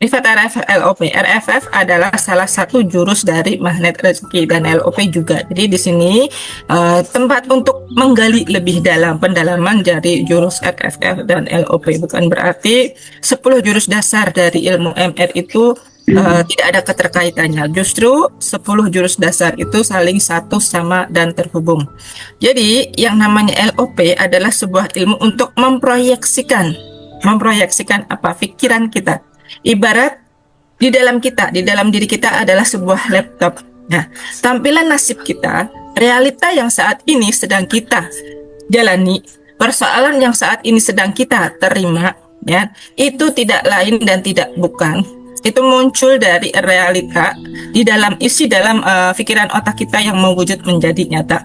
Privat RF LOP. RFF adalah salah satu jurus dari magnet rezeki dan LOP juga. Jadi di sini tempat untuk menggali lebih dalam pendalaman dari jurus RFF dan LOP. Bukan berarti 10 jurus dasar dari ilmu MR itu tidak ada keterkaitannya. Justru 10 jurus dasar itu saling satu sama dan terhubung. Jadi yang namanya LOP adalah sebuah ilmu untuk memproyeksikan apa pikiran kita. Ibarat di dalam kita, di dalam diri kita adalah sebuah laptop. Nah, tampilan nasib kita, realita yang saat ini sedang kita jalani, persoalan yang saat ini sedang kita terima, ya, itu tidak lain dan tidak bukan. Itu muncul dari realita di dalam pikiran otak kita yang mewujud menjadi nyata.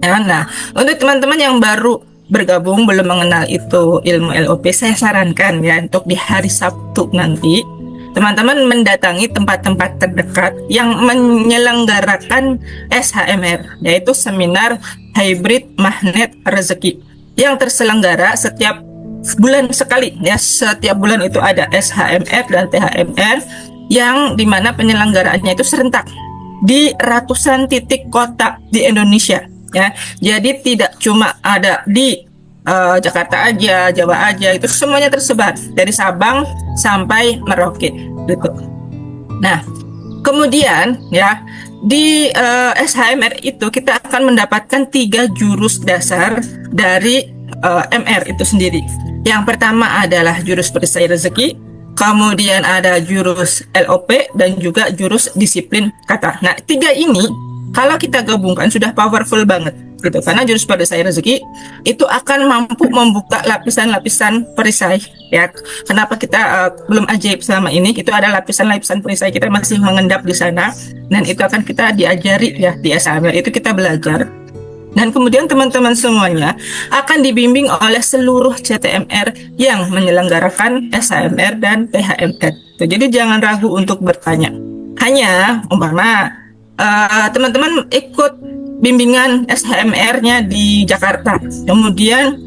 Ya, nah, untuk teman-teman yang baru bergabung belum mengenal itu ilmu LOP, saya sarankan ya untuk di hari Sabtu nanti teman-teman mendatangi tempat-tempat terdekat yang menyelenggarakan SHMR, yaitu seminar hybrid magnet rezeki yang terselenggara setiap bulan sekali ya. Setiap bulan itu ada SHMR dan THMR yang dimana penyelenggaraannya itu serentak di ratusan titik kota di Indonesia. Ya, jadi tidak cuma ada di Jakarta aja, Jawa aja, itu semuanya tersebar dari Sabang sampai Merauke gitu. Nah, kemudian ya di SHMR itu kita akan mendapatkan 3 jurus dasar dari MR itu sendiri. Yang pertama adalah jurus perisai rezeki, kemudian ada jurus LOP dan juga jurus disiplin kata. Nah, 3 ini kalau kita gabungkan sudah powerful banget gitu, karena jurus perisai rezeki itu akan mampu membuka lapisan-lapisan perisai ya. Kenapa kita belum ajaib selama ini? Itu ada lapisan-lapisan perisai kita masih mengendap di sana, dan itu akan kita diajari ya di SHMR itu kita belajar. Dan kemudian teman-teman semuanya akan dibimbing oleh seluruh CTMR yang menyelenggarakan SHMR dan PHMR. Jadi jangan ragu untuk bertanya. Hanya umpama teman-teman ikut bimbingan SHMR-nya di Jakarta, kemudian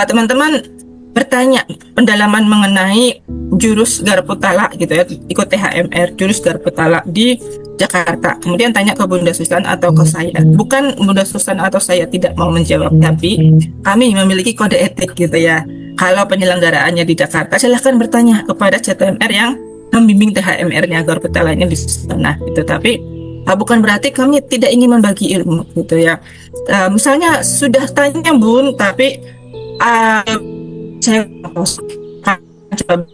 teman-teman bertanya pendalaman mengenai jurus Garputala gitu ya, ikut THMR jurus Garputala di Jakarta, kemudian tanya ke Bunda Susan atau ke saya. Bukan Bunda Susan atau saya tidak mau menjawab, tapi kami memiliki kode etik gitu ya. Kalau penyelenggaraannya di Jakarta, silahkan bertanya kepada CTMR yang membimbing THMR-nya Garputalanya di sana gitu. Tapi bukan berarti kami tidak ingin membagi ilmu gitu ya. Misalnya sudah tanya Bun, tapi saya coba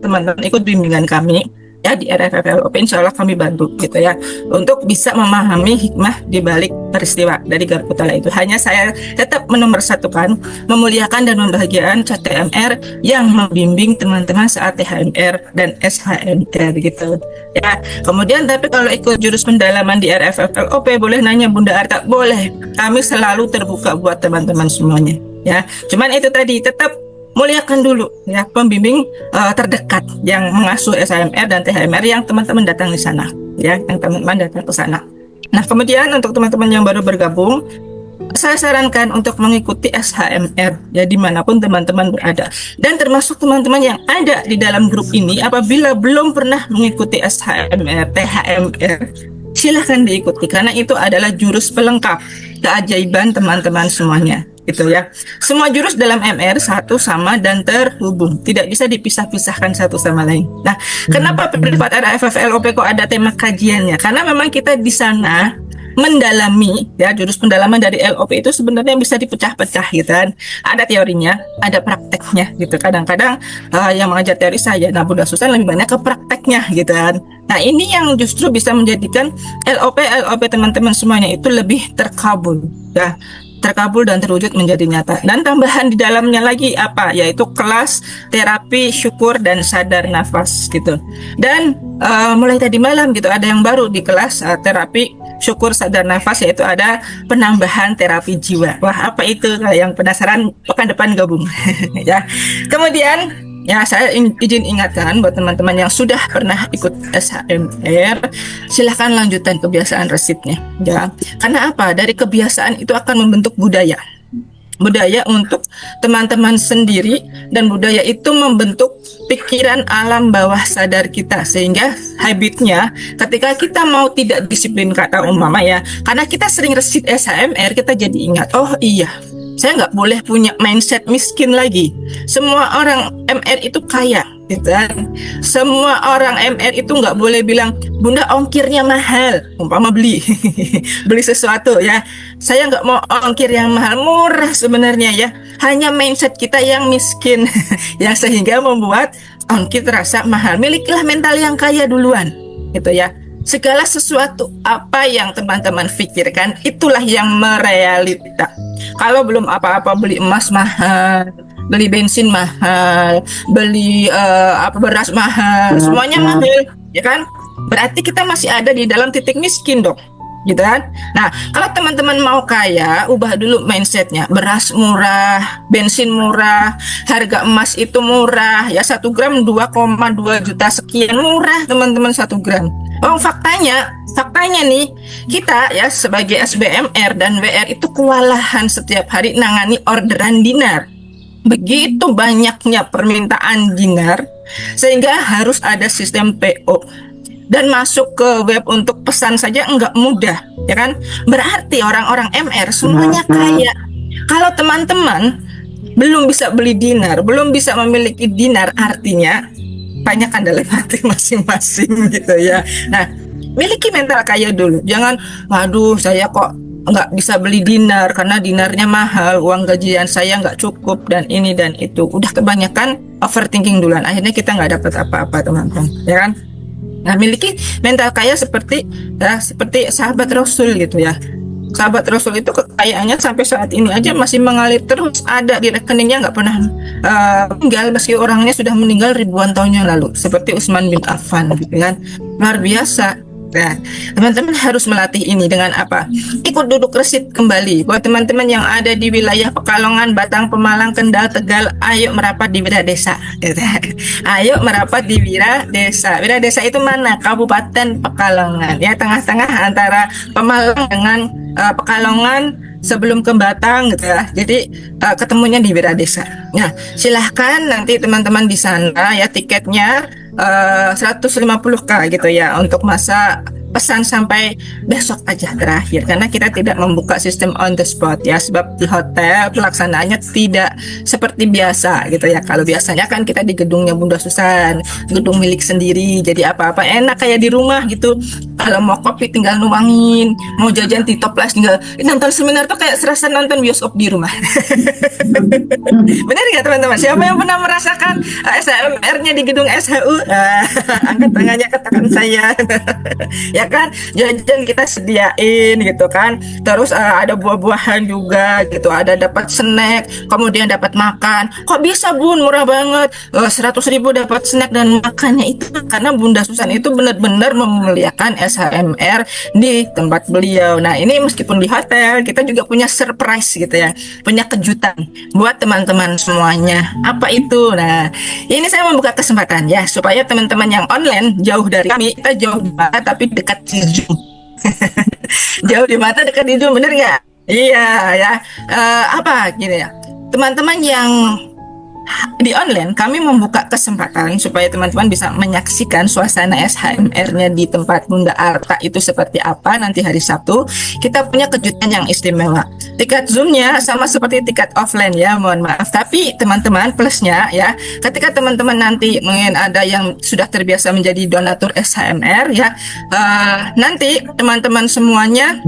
teman-teman ikut bimbingan kami ya di RFFLOP, insya Allah kami bantu gitu ya untuk bisa memahami hikmah di balik peristiwa dari Garputala itu. Hanya saya tetap menomorsatukan, memuliakan dan membahagiakan CTMR yang membimbing teman-teman saat THMR dan SHMR gitu ya. Kemudian tapi kalau ikut jurus pendalaman di RFFLOP boleh nanya Bunda Arta, boleh, kami selalu terbuka buat teman-teman semuanya ya. Cuman itu tadi, tetap muliakan dulu ya pembimbing terdekat yang mengasuh SHMR dan THMR yang teman-teman datang di sana ya, yang teman-teman datang ke sana. Nah, kemudian untuk teman-teman yang baru bergabung, saya sarankan untuk mengikuti SHMR ya dimanapun teman-teman berada, dan termasuk teman-teman yang ada di dalam grup ini apabila belum pernah mengikuti SHMR, THMR, silahkan diikuti karena itu adalah jurus pelengkap keajaiban teman-teman semuanya gitu ya. Semua jurus dalam MR satu sama dan terhubung, tidak bisa dipisah-pisahkan satu sama lain. Nah, kenapa privat RFFLOP kok ada tema kajiannya? Karena memang kita di sana mendalami ya, jurus pendalaman dari LOP itu sebenarnya bisa dipecah-pecah gitu kan. Ada teorinya, ada prakteknya gitu. Kadang-kadang yang mengajar teori saya, nah Bunda Susan lebih banyak ke prakteknya gitu kan. Nah, ini yang justru bisa menjadikan LOP teman-teman semuanya itu lebih terkabul ya, terkabul dan terwujud menjadi nyata. Dan tambahan di dalamnya lagi apa? Yaitu kelas terapi syukur dan sadar nafas gitu. Dan mulai tadi malam gitu ada yang baru di kelas terapi syukur sadar nafas, yaitu ada penambahan terapi jiwa. Wah, apa itu? Yang penasaran pekan depan gabung ya. Kemudian ya, saya izin ingatkan buat teman-teman yang sudah pernah ikut SHMR, silahkan lanjutkan kebiasaan resitnya ya. Karena apa? Dari kebiasaan itu akan membentuk budaya. budaya untuk teman-teman sendiri, dan budaya itu membentuk pikiran alam bawah sadar kita, sehingga habitnya ketika kita mau tidak disiplin, kata umpama ya, karena kita sering resit SHMR, kita jadi ingat, oh iya, saya nggak boleh punya mindset miskin lagi. Semua orang MR itu kaya, gitu kan. Semua orang MR itu nggak boleh bilang, Bunda ongkirnya mahal, umpama beli beli sesuatu ya. Saya nggak mau ongkir yang mahal, murah sebenarnya ya. Hanya mindset kita yang miskin yang sehingga membuat ongkir terasa mahal. Milikilah mental yang kaya duluan, gitu ya. Segala sesuatu apa yang teman-teman pikirkan, itulah yang merealita. Kalau belum apa-apa beli emas mahal, beli bensin mahal, beli beras mahal, semuanya mahal, ya kan? Berarti kita masih ada di dalam titik miskin dong, gitu kan? Nah, kalau teman-teman mau kaya, ubah dulu mindsetnya. Beras murah, bensin murah, harga emas itu murah, ya 1 gram 2,2 juta sekian, murah teman-teman 1 gram. Oh, faktanya nih, kita ya sebagai SBMR dan WR itu kewalahan setiap hari nangani orderan dinar. Begitu banyaknya permintaan dinar, sehingga harus ada sistem PO. Dan masuk ke web untuk pesan saja enggak mudah, ya kan? Berarti orang-orang MR semuanya kaya. Kalau teman-teman belum bisa beli dinar, belum bisa memiliki dinar, artinya banyak kan dalam hati masing-masing, gitu ya. Nah, miliki mental kaya dulu. Jangan, waduh saya kok nggak bisa beli dinar karena dinarnya mahal, uang gajian saya nggak cukup, dan ini dan itu. Udah kebanyakan overthinking duluan, akhirnya kita nggak dapat apa-apa teman-teman, ya kan? Nah, miliki mental kaya seperti sahabat Rasul, gitu ya. Sahabat Rasul itu kekayaannya sampai saat ini aja masih mengalir terus, ada di rekeningnya, nggak pernah meninggal meski orangnya sudah meninggal ribuan tahun yang lalu, seperti Utsman bin Affan, gitu kan. Luar biasa. Nah, teman-teman harus melatih ini dengan apa? Ikut duduk resit kembali. Buat teman-teman yang ada di wilayah Pekalongan, Batang, Pemalang, Kendal, Tegal, ayo merapat di Wira Desa. Ayo merapat di Wira Desa. Wira Desa itu mana? Kabupaten Pekalongan. Ya, tengah-tengah antara Pemalang dengan Pekalongan sebelum ke Batang, gitu ya. Jadi ketemunya di Wira Desa. Nah, silahkan nanti teman-teman di sana ya, tiketnya 150.000 gitu ya, untuk masa pesan sampai besok aja terakhir, karena kita tidak membuka sistem on the spot ya, sebab di hotel pelaksanaannya tidak seperti biasa, gitu ya. Kalau biasanya kan kita di gedungnya Bunda Susan, gedung milik sendiri, jadi apa-apa enak kayak di rumah gitu. Kalau mau kopi tinggal nuangin, mau jajan di toples tinggal nonton seminar, tuh kayak serasa nonton bioskop di rumah. Benar nggak teman-teman? Siapa yang pernah merasakan SHMR-nya di gedung SHU? Angkat tangannya, katakan saya. Ya kan, jajan kita sediain, gitu kan. Terus ada buah-buahan juga, gitu. Ada dapat snack, kemudian dapat makan. Kok bisa Bun, murah banget, 100.000 dapat snack dan makannya. Itu karena Bunda Susan itu benar-benar memuliakan SHMR di tempat beliau. Nah, ini meskipun di hotel, kita juga punya surprise, gitu ya, punya kejutan buat teman-teman semuanya. Apa itu? Nah, ini saya membuka kesempatan ya, supaya teman-teman yang online jauh dari kami, kita jauh di mata tapi dekat di Zoom. Jauh di mata dekat di Zoom, bener nggak? Iya ya. Apa gini ya, teman-teman yang di online, kami membuka kesempatan supaya teman-teman bisa menyaksikan suasana SHMR-nya di tempat Bunda Arta itu seperti apa nanti hari Sabtu. Kita punya kejutan yang istimewa. Tiket Zoom-nya sama seperti tiket offline ya, mohon maaf. Tapi teman-teman, plusnya ya, ketika teman-teman nanti mungkin ada yang sudah terbiasa menjadi donatur SHMR ya, nanti teman-teman semuanya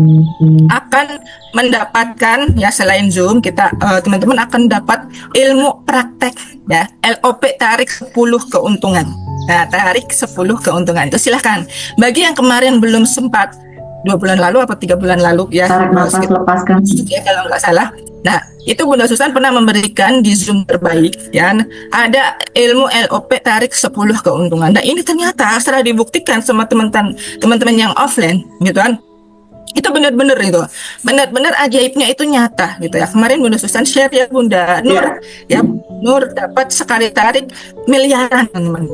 akan mendapatkan ya, selain Zoom, kita teman-teman akan dapat ilmu praktek ya, LOP tarik 10 keuntungan. Nah, tarik 10 keuntungan itu silahkan. Bagi yang kemarin belum sempat, 2 bulan lalu atau 3 bulan lalu ya, tarik nafas, lepaskan ya, kalau nggak salah. Nah, itu Bunda Susan pernah memberikan di Zoom terbaik ya, ada ilmu LOP tarik 10 keuntungan. Nah, ini ternyata setelah dibuktikan sama teman-teman yang offline, gitu kan, itu benar-benar ajaibnya itu nyata, gitu ya. Kemarin Bunda Susan share ya, Bunda Nur ya, Nur dapat sekali tarik miliaran, teman-teman.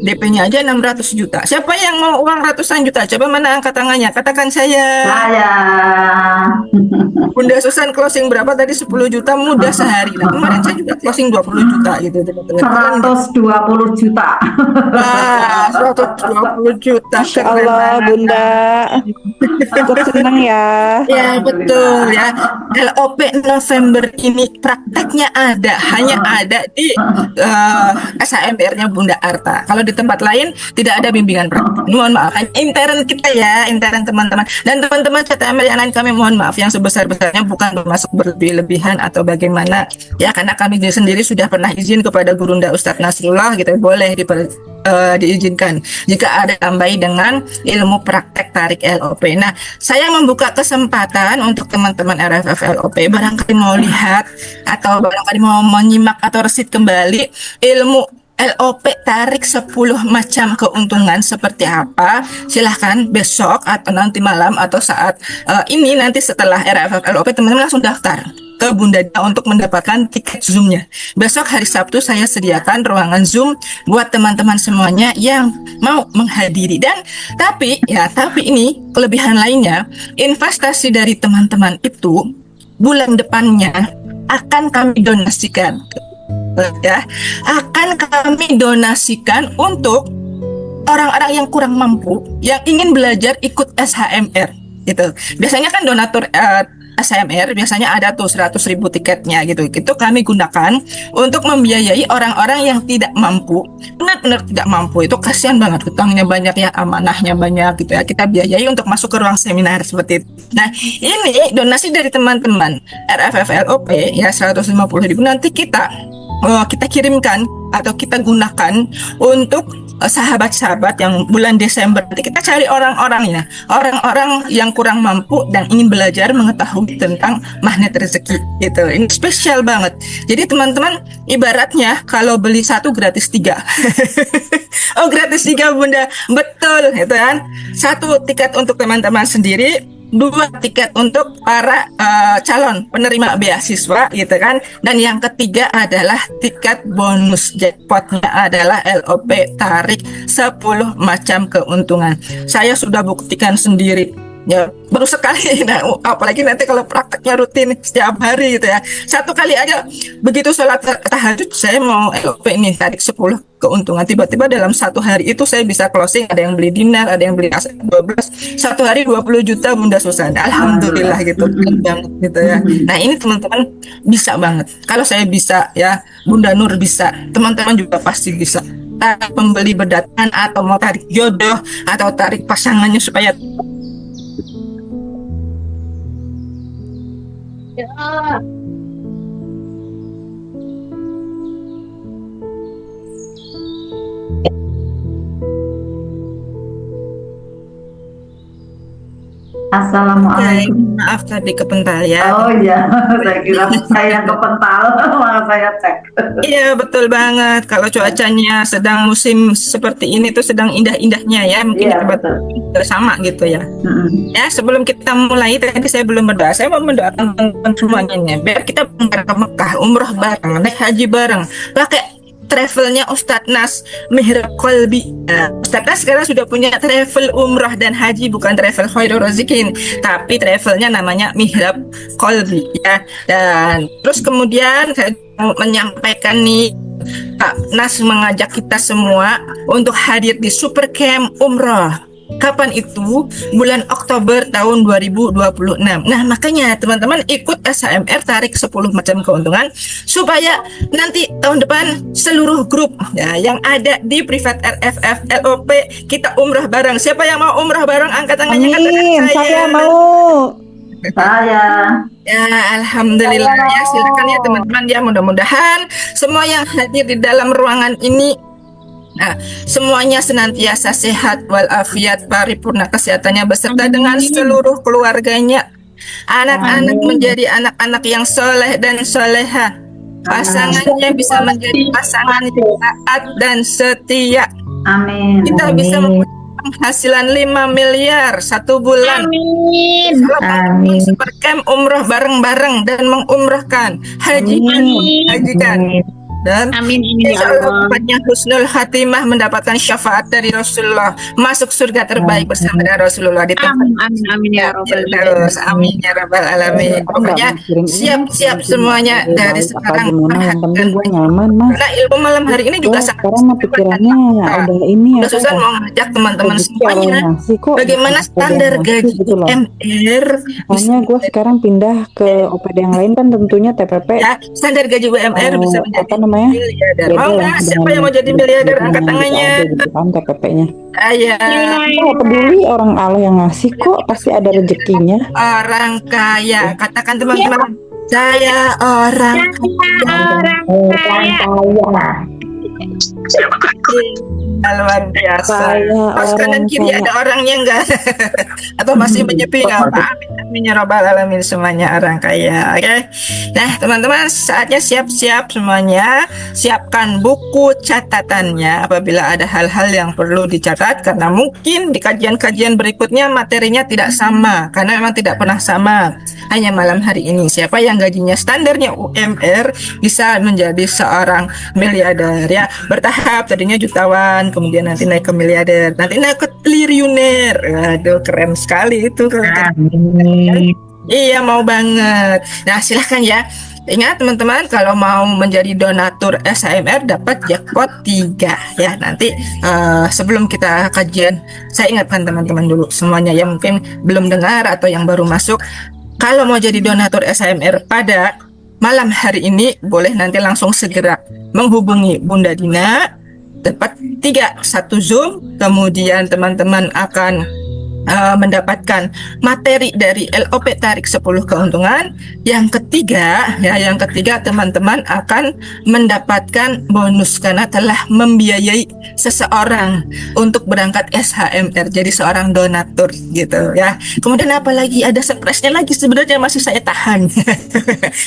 DP-nya aja 600 juta. Siapa yang mau uang ratusan juta? Coba mana angkat tangannya? Katakan saya. Saya. Bunda Susan closing berapa tadi? 10 juta mudah sehari. Nah, kemarin saya juga closing 20 juta gitu teman-teman. Keren nggak? 120 juta. Wah, 120 juta. Masya Keren Allah, banget. Bunda. Ikut senang ya. Ya betul ya. LOP November ini prakteknya ada, hanya ada di SHMR-nya Bunda Arta. Kalau di tempat lain tidak ada bimbingan praktek. Mohon maaf, hanya intern kita ya, intern teman-teman. Dan teman-teman CTMR yang lain kami mohon maaf yang sebesar-besarnya, bukan bermasuk berlebih-lebihan atau bagaimana ya, karena kami sendiri sudah pernah izin kepada Gurunda Ustadz Nasrullah gitu, boleh diizinkan jika ada tambahi dengan ilmu praktek tarik LOP. Nah, saya membuka kesempatan untuk teman-teman RFF LOP barangkali mau lihat atau barangkali mau menyimak atau resit kembali ilmu LOP tarik 10 macam keuntungan seperti apa, silahkan besok atau nanti malam atau saat ini nanti setelah RFF LOP teman-teman langsung daftar ke Bunda Dina untuk mendapatkan tiket Zoom-nya. Besok hari Sabtu saya sediakan ruangan Zoom buat teman-teman semuanya yang mau menghadiri. Dan tapi ini kelebihan lainnya, investasi dari teman-teman itu bulan depannya akan kami donasikan ya, akan kami donasikan untuk orang-orang yang kurang mampu yang ingin belajar ikut SHMR gitu. Biasanya kan donatur SHMR biasanya ada tuh 100.000 tiketnya gitu. Itu kami gunakan untuk membiayai orang-orang yang tidak mampu, benar-benar tidak mampu. Itu kasihan banget, hutangnya banyak ya, amanahnya banyak gitu ya. Kita biayai untuk masuk ke ruang seminar seperti itu. Nah, ini donasi dari teman-teman RFF LOP ya, 150.000 nanti kita kirimkan atau kita gunakan untuk sahabat-sahabat yang bulan Desember. Nanti kita cari orang-orangnya, orang-orang yang kurang mampu dan ingin belajar mengetahui tentang magnet rezeki gitu. Ini spesial banget. Jadi teman-teman, ibaratnya kalau beli satu gratis 3. Oh, gratis 3 Bunda, betul itu kan. Satu tiket untuk teman-teman sendiri, 2 tiket untuk para calon penerima beasiswa gitu kan, dan yang ketiga adalah tiket bonus. Jackpotnya adalah LOP tarik 10 macam keuntungan. Saya sudah buktikan sendiri ya, baru sekali. Nah, apalagi nanti kalau prakteknya rutin setiap hari gitu ya, satu kali aja begitu sholat tahajud saya mau LOP ini tarik 10 keuntungan, tiba-tiba dalam satu hari itu saya bisa closing, ada yang beli dinar, ada yang beli aset 12, satu hari 20 juta Bunda Susan, alhamdulillah gitu banget gitu ya. Nah, ini teman-teman bisa banget. Kalau saya bisa ya, Bunda Nur bisa, teman-teman juga pasti bisa. Tarik pembeli berdatangan atau mau tarik jodoh atau tarik pasangannya supaya Assalamualaikum. maaf tadi kepental ya. Oh iya, saya kira saya yang kepental, malah saya cek. Iya betul banget. Kalau cuacanya sedang musim seperti ini tuh sedang indah-indahnya ya, mungkin Iya, kita betul. sama gitu ya. Mm-mm. Ya, sebelum kita mulai tadi saya belum berdoa. Saya mau mendoakan teman-teman semuanya nih, biar kita berangkat ke Mekah, umroh bareng, naik haji bareng, pakai travelnya Ustadz Nas Mihrab Kolbi. Ustadz Nas sekarang sudah punya travel umroh dan haji, bukan travel Khairul Razikin, tapi travelnya namanya Mihrab Kolbi ya. Dan terus kemudian saya mau menyampaikan nih, Pak Nas mengajak kita semua untuk hadir di Super Camp Umroh. Kapan itu? Bulan Oktober tahun 2026. Nah, makanya teman-teman ikut SHMR tarik 10 macam keuntungan supaya nanti tahun depan seluruh grup ya yang ada di Private RFF LOP kita umroh bareng. Siapa yang mau umroh bareng? Angkat tangannya. Amin, saya mau. Saya. Ya, alhamdulillah ya, silakan ya teman-teman ya, mudah-mudahan semua yang hadir di dalam ruangan ini semuanya senantiasa sehat walafiat, paripurna kesehatannya beserta dengan seluruh keluarganya. Anak-anak menjadi anak-anak yang soleh dan soleha. Pasangannya bisa menjadi pasangan yang taat dan setia. Amin. Kita bisa mempunyai penghasilan 5 miliar satu bulan. Amin. Amin. Super Camp umroh bareng-bareng dan mengumrohkan, hajikan. dan Amin ya insya Allah Allah. tempatnya husnul khatimah, mendapatkan syafaat dari Rasulullah, masuk surga terbaik bersama dengan Rasulullah di tempat Amin ya Rabbal terus. Amin ya rabbal alamin. Aku nggak Pokoknya mikirin ini, siap-siap mungkin semuanya lebih dari baik apa sekarang gimana, yang penting gue nyaman, Mas. karena ilmu malam hari ini juga Gue sangat sekarang mah pikirannya udah ini udah apa susah ya, mau ngajak teman-teman rezeki Allah semuanya yang ngasih kok, bagaimana bukan OPD standar yang ngasih gaji gitu loh. UMR Makanya gue sekarang pindah ke OPD yang lain kan tentunya TPP ya, standar gaji UMR bisa menjadi apa namanya, miliarder. beda Mau lah nggak? Siapa dengan yang mau jadi miliarder? Angkat yang gitu tangannya. aja gitu kan TPP-nya. Saya Nggak peduli orang Allah yang ngasih kok, pasti ada rezekinya. orang kaya. Katakan teman-teman, saya orang Orang luar biasa. Saya Pas kanan orang kiri kaya. ada orangnya enggak? Atau masih menyepi nggak apa? Amin ya rabbal alamin, semuanya orang kaya. Oke. Nah, teman-teman, saatnya siap-siap semuanya. Siapkan buku catatannya apabila ada hal-hal yang perlu dicatat karena mungkin di kajian-kajian berikutnya materinya tidak sama karena memang tidak pernah sama. Hanya malam hari ini siapa yang gajinya standarnya UMR bisa menjadi seorang miliarder ya. Bertahap, tadinya jutawan, kemudian nanti naik ke miliarder, nanti naik ke triliuner. Aduh, keren sekali itu. Iya, mau banget. Nah, silahkan ya. Ingat teman-teman, kalau mau menjadi donatur SHMR dapat jackpot 3 ya. Nanti sebelum kita kajian, saya ingatkan teman-teman dulu semuanya yang mungkin belum dengar atau yang baru masuk. Kalau mau jadi donatur SHMR pada malam hari ini, boleh nanti langsung segera menghubungi Bunda Dina. Dapat 1 Zoom, kemudian teman-teman akan mendapatkan materi dari LOP tarik 10 keuntungan. Yang ketiga teman-teman akan mendapatkan bonus karena telah membiayai seseorang untuk berangkat SHMR jadi seorang donatur gitu ya. Kemudian apalagi ada surprise-nya lagi, sebenarnya masih saya tahan.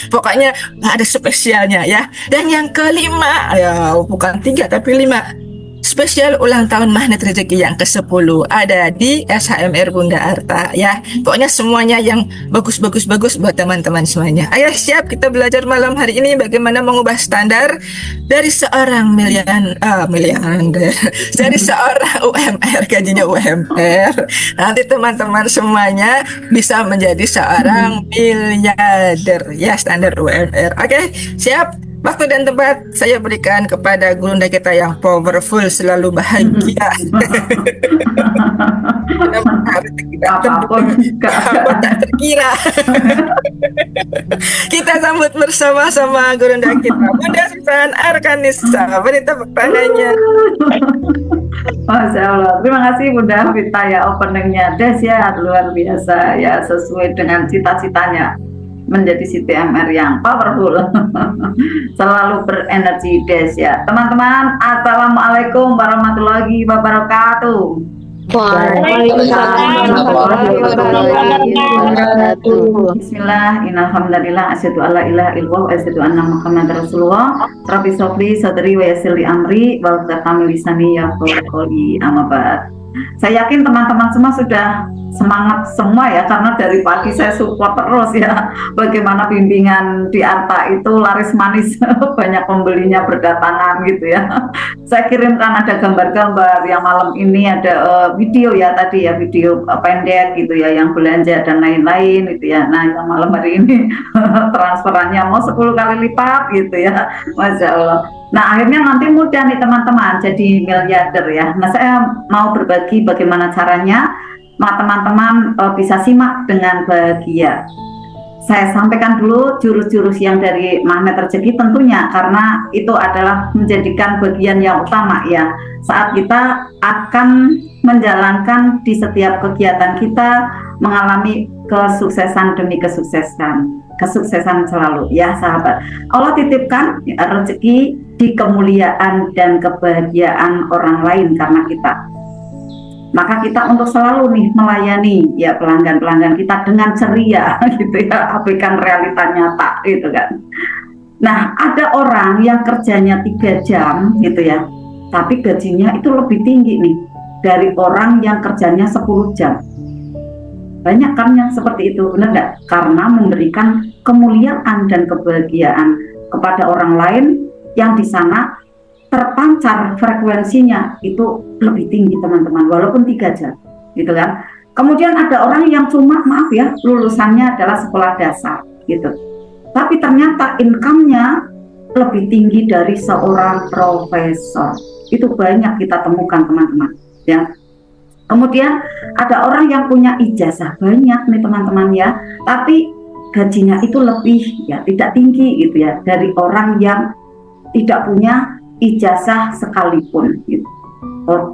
Pokoknya ada spesialnya ya. Dan yang kelima, ya bukan 3 tapi 5, spesial ulang tahun Magnet Rezeki yang ke-10 ada di SHMR Bunda Arta ya. Pokoknya semuanya yang bagus buat teman-teman semuanya. Ayo siap, kita belajar malam hari ini bagaimana mengubah standar dari seorang miliarder dari seorang UMR, gajinya UMR. Nanti teman-teman semuanya bisa menjadi seorang miliarder ya, standar UMR. Oke, siap. Waktu dan tempat saya berikan kepada gurunda kita yang powerful, selalu bahagia. Apapun Tak terkira. Kita sambut bersama-sama gurunda kita, Bunda Susan Arkanisa. Beri tepuk tangannya. Masya Allah, terima kasih Bunda Vita ya, openingnya Des ya, luar biasa ya, sesuai dengan cita-citanya menjadi CTMR yang powerful. Selalu berenergi Des ya. Teman-teman, Assalamualaikum warahmatullahi wabarakatuh. Waalaikumsalam warahmatullahi wabarakatuh. Bismillah, innalhamdulillah, asyhadu alla ilaha illallah wa asyhadu anna muhammadar rasulullah. Rabbi sofli sadri wa yassir li amri wa hlul lisani yafqahu qawli, amma ba'd. Saya yakin teman-teman semua sudah semangat semua ya, karena dari pagi saya support terus ya bagaimana bimbingan di Arta itu laris manis. Banyak pembelinya berdatangan gitu ya. Saya kirimkan ada gambar-gambar yang malam ini ada video ya, tadi ya video pendek gitu ya yang belanja dan lain-lain gitu ya. Nah yang malam hari ini transferannya mau 10 kali lipat gitu ya, Masya Allah. Nah akhirnya nanti mudah nih teman-teman jadi miliarder ya. Nah saya mau berbagi bagaimana caranya, teman-teman bisa simak dengan bahagia. Saya sampaikan dulu jurus-jurus yang dari Magnet Rezeki tentunya, karena itu adalah menjadikan bagian yang utama ya saat kita akan menjalankan di setiap kegiatan kita, mengalami kesuksesan demi kesuksesan selalu ya sahabat. Allah titipkan rezeki di kemuliaan dan kebahagiaan orang lain karena kita. Maka kita untuk selalu nih melayani ya pelanggan-pelanggan kita dengan ceria gitu ya, abaikan realita nyata gitu kan. Nah ada orang yang kerjanya 3 jam gitu ya, tapi gajinya itu lebih tinggi nih dari orang yang kerjanya 10 jam. Banyak kan yang seperti itu, benar nggak? Karena memberikan kemuliaan dan kebahagiaan kepada orang lain yang di sana terpancar frekuensinya itu lebih tinggi teman-teman, walaupun 3 jam gitu kan. Kemudian ada orang yang cuma maaf ya lulusannya adalah sekolah dasar gitu, tapi ternyata income-nya lebih tinggi dari seorang profesor. Itu banyak kita temukan teman-teman ya. Kemudian ada orang yang punya ijazah banyak nih teman-teman ya, tapi gajinya itu lebih ya tidak tinggi gitu ya dari orang yang tidak punya ijazah sekalipun gitu.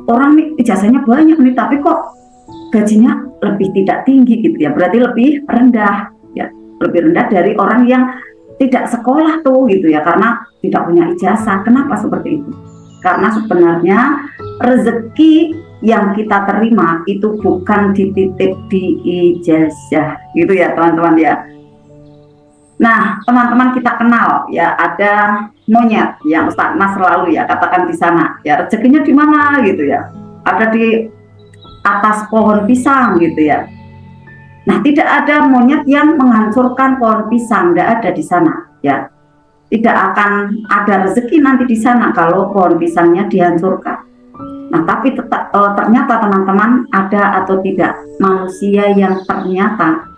Orang nih ijazahnya banyak nih tapi kok gajinya lebih tidak tinggi gitu ya, berarti lebih rendah ya, lebih rendah dari orang yang tidak sekolah tuh gitu ya, karena tidak punya ijazah. Kenapa seperti itu? Karena sebenarnya rezeki yang kita terima itu bukan dititip di ijazah gitu ya teman-teman ya. Nah teman-teman, kita kenal ya ada monyet yang Ustaz Mas selalu ya katakan di sana ya, rezekinya di mana gitu ya, ada di atas pohon pisang gitu ya. Nah tidak ada monyet yang menghancurkan pohon pisang, tidak ada di sana ya. Tidak akan ada rezeki nanti di sana kalau pohon pisangnya dihancurkan. Nah, tapi ternyata teman-teman ada atau tidak manusia yang ternyata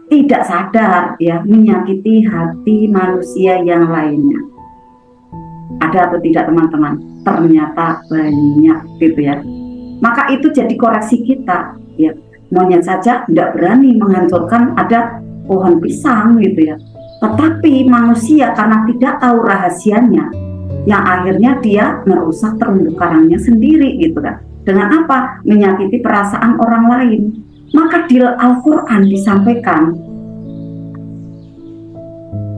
tidak sadar ya menyakiti hati manusia yang lainnya. Ada atau tidak teman-teman? Ternyata banyak gitu ya. Maka itu jadi koreksi kita ya. Monyet saja tidak berani menghancurkan ada pohon pisang gitu ya. Tetapi manusia karena tidak tahu rahasianya, yang akhirnya dia merusak terumbu karangnya sendiri gitu kan. Dengan apa? Menyakiti perasaan orang lain. Maka di Al-Quran disampaikan,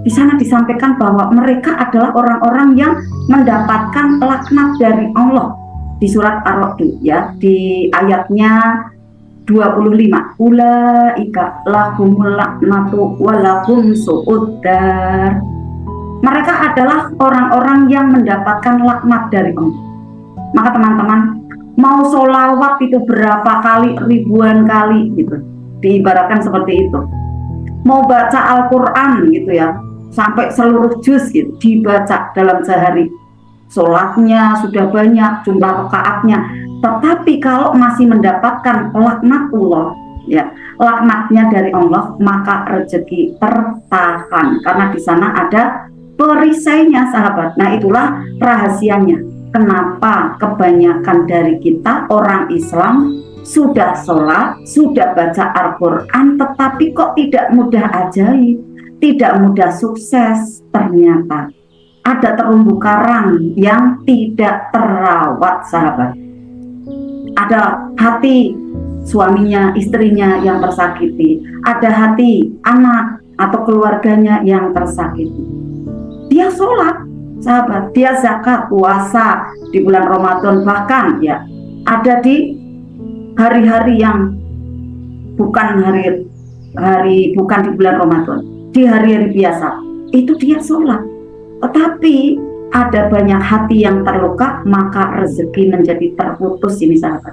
di sana disampaikan bahwa mereka adalah orang-orang yang mendapatkan laknat dari Allah. Di surat Ar-Ra'd ya, di ayatnya 25, ulaika lahumul laknatu walahum su'uddar. Mereka adalah orang-orang yang mendapatkan laknat dari Allah. Maka teman-teman, mau sholawat itu berapa kali, ribuan kali gitu, diibaratkan seperti itu. Mau baca Al-Quran gitu ya, sampai seluruh juz gitu, dibaca dalam sehari. Sholatnya sudah banyak, jumlah rakaatnya, tetapi kalau masih mendapatkan laknatullah ya, laknatnya dari Allah, maka rezeki tertahan karena di sana ada perisainya sahabat. Nah itulah rahasianya kenapa kebanyakan dari kita orang Islam sudah sholat, sudah baca Al-Quran, tetapi kok tidak mudah ajaib, tidak mudah sukses. Ternyata ada terumbu karang yang tidak terawat sahabat. Ada hati suaminya, istrinya yang tersakiti, ada hati anak atau keluarganya yang tersakiti. Dia sholat sahabat, dia zakat, puasa di bulan Ramadan, bahkan ya ada di hari-hari yang bukan bukan di bulan Ramadan, di hari-hari biasa itu dia sholat. Tetapi ada banyak hati yang terluka, maka rezeki menjadi terputus ini sahabat.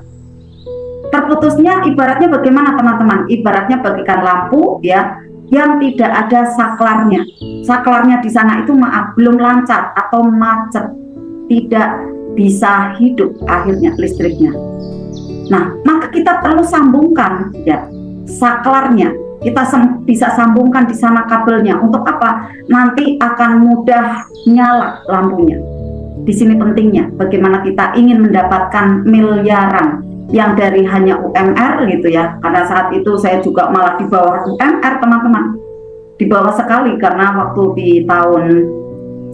Terputusnya ibaratnya bagaimana teman-teman? Ibaratnya bagikan lampu ya, yang tidak ada saklarnya. Saklarnya di sana itu maaf belum lancar atau macet, tidak bisa hidup akhirnya listriknya. Nah, maka kita perlu sambungkan ya saklarnya. Kita bisa sambungkan di sana kabelnya. Untuk apa? Nanti akan mudah nyala lampunya. Di sini pentingnya bagaimana kita ingin mendapatkan miliaran yang dari hanya UMR gitu ya. Karena saat itu saya juga malah di bawah UMR teman-teman. Di bawah sekali karena waktu di tahun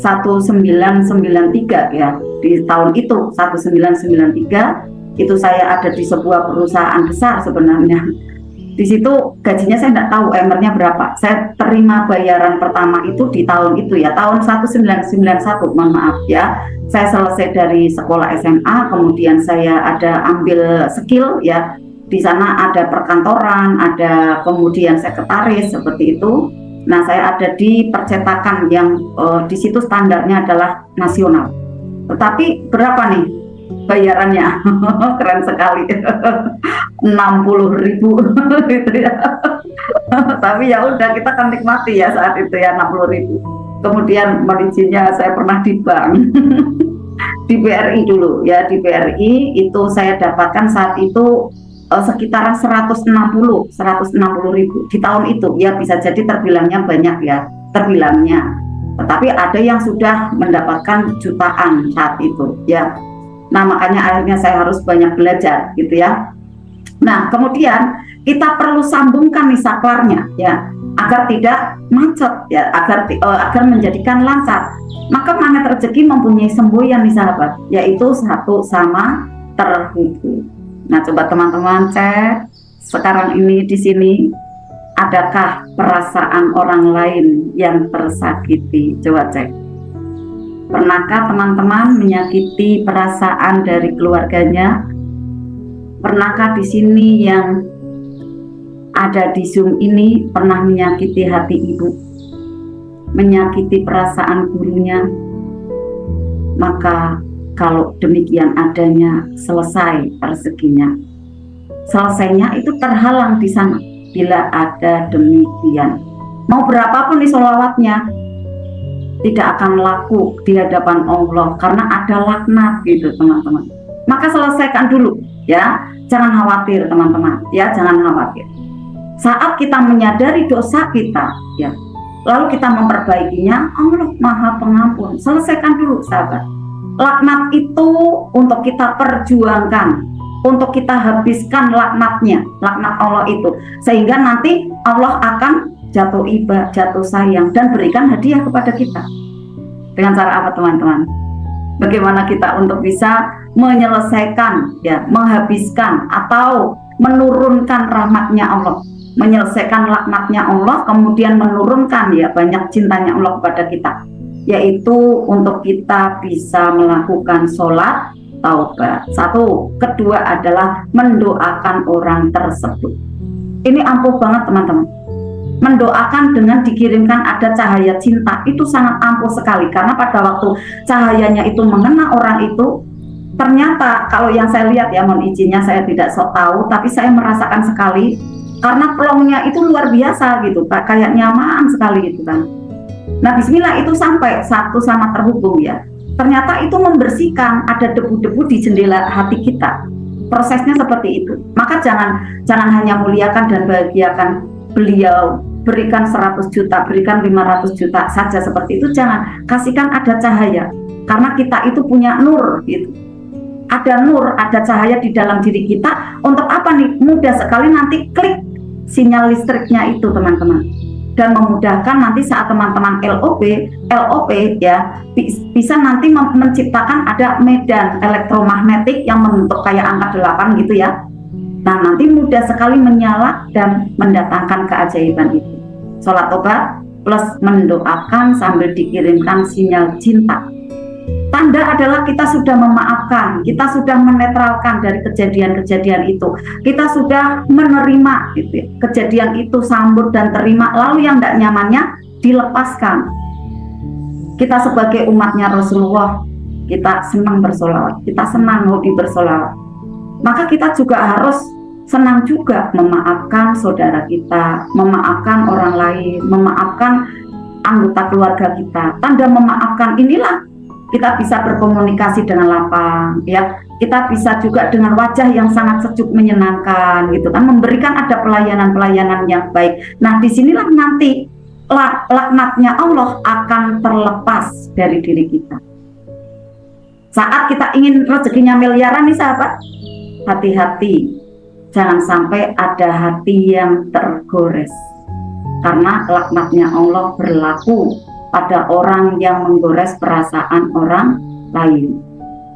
1993 ya. Di tahun itu 1993 itu saya ada di sebuah perusahaan besar sebenarnya. Di situ gajinya saya tidak tahu UMR-nya berapa. Saya terima bayaran pertama itu di tahun itu ya, tahun 1991, mohon maaf ya. Saya selesai dari sekolah SMA, kemudian saya ada ambil skill ya. Di sana ada perkantoran, ada kemudian sekretaris seperti itu. Nah, saya ada di percetakan yang di situ standarnya adalah nasional. Tetapi berapa nih bayarannya? Keren sekali. 60.000 gitu ya. Tapi ya udah kita kan nikmati ya saat itu ya 60.000. Kemudian izinnya saya pernah di bank. Di BRI dulu ya, di BRI itu saya dapatkan saat itu sekitaran 160 ribu di tahun itu ya, bisa jadi terbilangnya banyak ya, terbilangnya, tetapi ada yang sudah mendapatkan jutaan saat itu ya. Nah makanya akhirnya saya harus banyak belajar gitu ya. Nah kemudian kita perlu sambungkan nih saklarnya ya, agar tidak macet ya, agar menjadikan lancar. Maka magnet rezeki mempunyai semboyan nih sahabat, yaitu satu sama terhubung. Nah coba teman-teman cek sekarang ini di sini, adakah perasaan orang lain yang tersakiti? Coba cek. Pernahkah teman-teman menyakiti perasaan dari keluarganya? Pernahkah di sini yang ada di Zoom ini pernah menyakiti hati ibu, menyakiti perasaan gurunya? Maka kalau demikian adanya, selesai rezekinya. Selesainya itu terhalang di sana bila ada demikian. Mau berapapun nih sholawatnya, tidak akan laku di hadapan Allah karena ada laknat gitu teman-teman. Maka selesaikan dulu ya, jangan khawatir teman-teman ya, jangan khawatir. Saat kita menyadari dosa kita ya, lalu kita memperbaikinya, Allah Maha Pengampun. Selesaikan dulu sahabat. Laknat itu untuk kita perjuangkan, untuk kita habiskan laknatnya, laknat Allah itu, sehingga nanti Allah akan jatuh iba, jatuh sayang, dan berikan hadiah kepada kita. Dengan cara apa teman-teman? Bagaimana kita untuk bisa menyelesaikan ya, menghabiskan atau menurunkan rahmatnya Allah, menyelesaikan laknatnya Allah, kemudian menurunkan ya banyak cintanya Allah kepada kita, yaitu untuk kita bisa melakukan sholat taubat. Satu, kedua adalah mendoakan orang tersebut. Ini ampuh banget teman-teman. Mendoakan dengan dikirimkan ada cahaya cinta itu sangat ampuh sekali, karena pada waktu cahayanya itu mengena orang itu, ternyata kalau yang saya lihat ya, mohon izinnya saya tidak sok tahu, tapi saya merasakan sekali karena plongnya itu luar biasa gitu, kayak nyaman sekali gitu kan. Nah bismillah itu sampai satu sama terhubung ya, ternyata itu membersihkan, ada debu-debu di jendela hati kita. Prosesnya seperti itu. Maka jangan hanya muliakan dan bahagiakan beliau, berikan 100 juta, berikan 500 juta saja seperti itu, jangan. Kasihkan ada cahaya, karena kita itu punya nur gitu. Ada nur, ada cahaya di dalam diri kita. Untuk apa nih? Mudah sekali nanti klik sinyal listriknya itu teman-teman, dan memudahkan nanti saat teman-teman LOP ya, bisa nanti menciptakan ada medan elektromagnetik yang membentuk kayak angka 8 gitu ya. Nah nanti mudah sekali menyala dan mendatangkan keajaiban itu. Sholat tobat plus mendoakan sambil dikirimkan sinyal cinta. Tanda adalah kita sudah memaafkan, kita sudah menetralkan dari kejadian-kejadian itu, kita sudah menerima gitu ya, kejadian itu, sambut dan terima, lalu yang tidak nyamannya dilepaskan. Kita sebagai umatnya Rasulullah, kita senang bersolawat, kita senang hobi bersolawat, maka kita juga harus senang juga memaafkan saudara kita, memaafkan orang lain, memaafkan anggota keluarga kita. Tanda memaafkan inilah kita bisa berkomunikasi dengan lapang ya, kita bisa juga dengan wajah yang sangat sejuk menyenangkan gitu kan, memberikan ada pelayanan-pelayanan yang baik. Nah disinilah nanti laknatnya Allah akan terlepas dari diri kita. Saat kita ingin rezekinya miliaran nih sahabat, hati-hati jangan sampai ada hati yang tergores, karena laknatnya Allah berlaku pada orang yang menggores perasaan orang lain.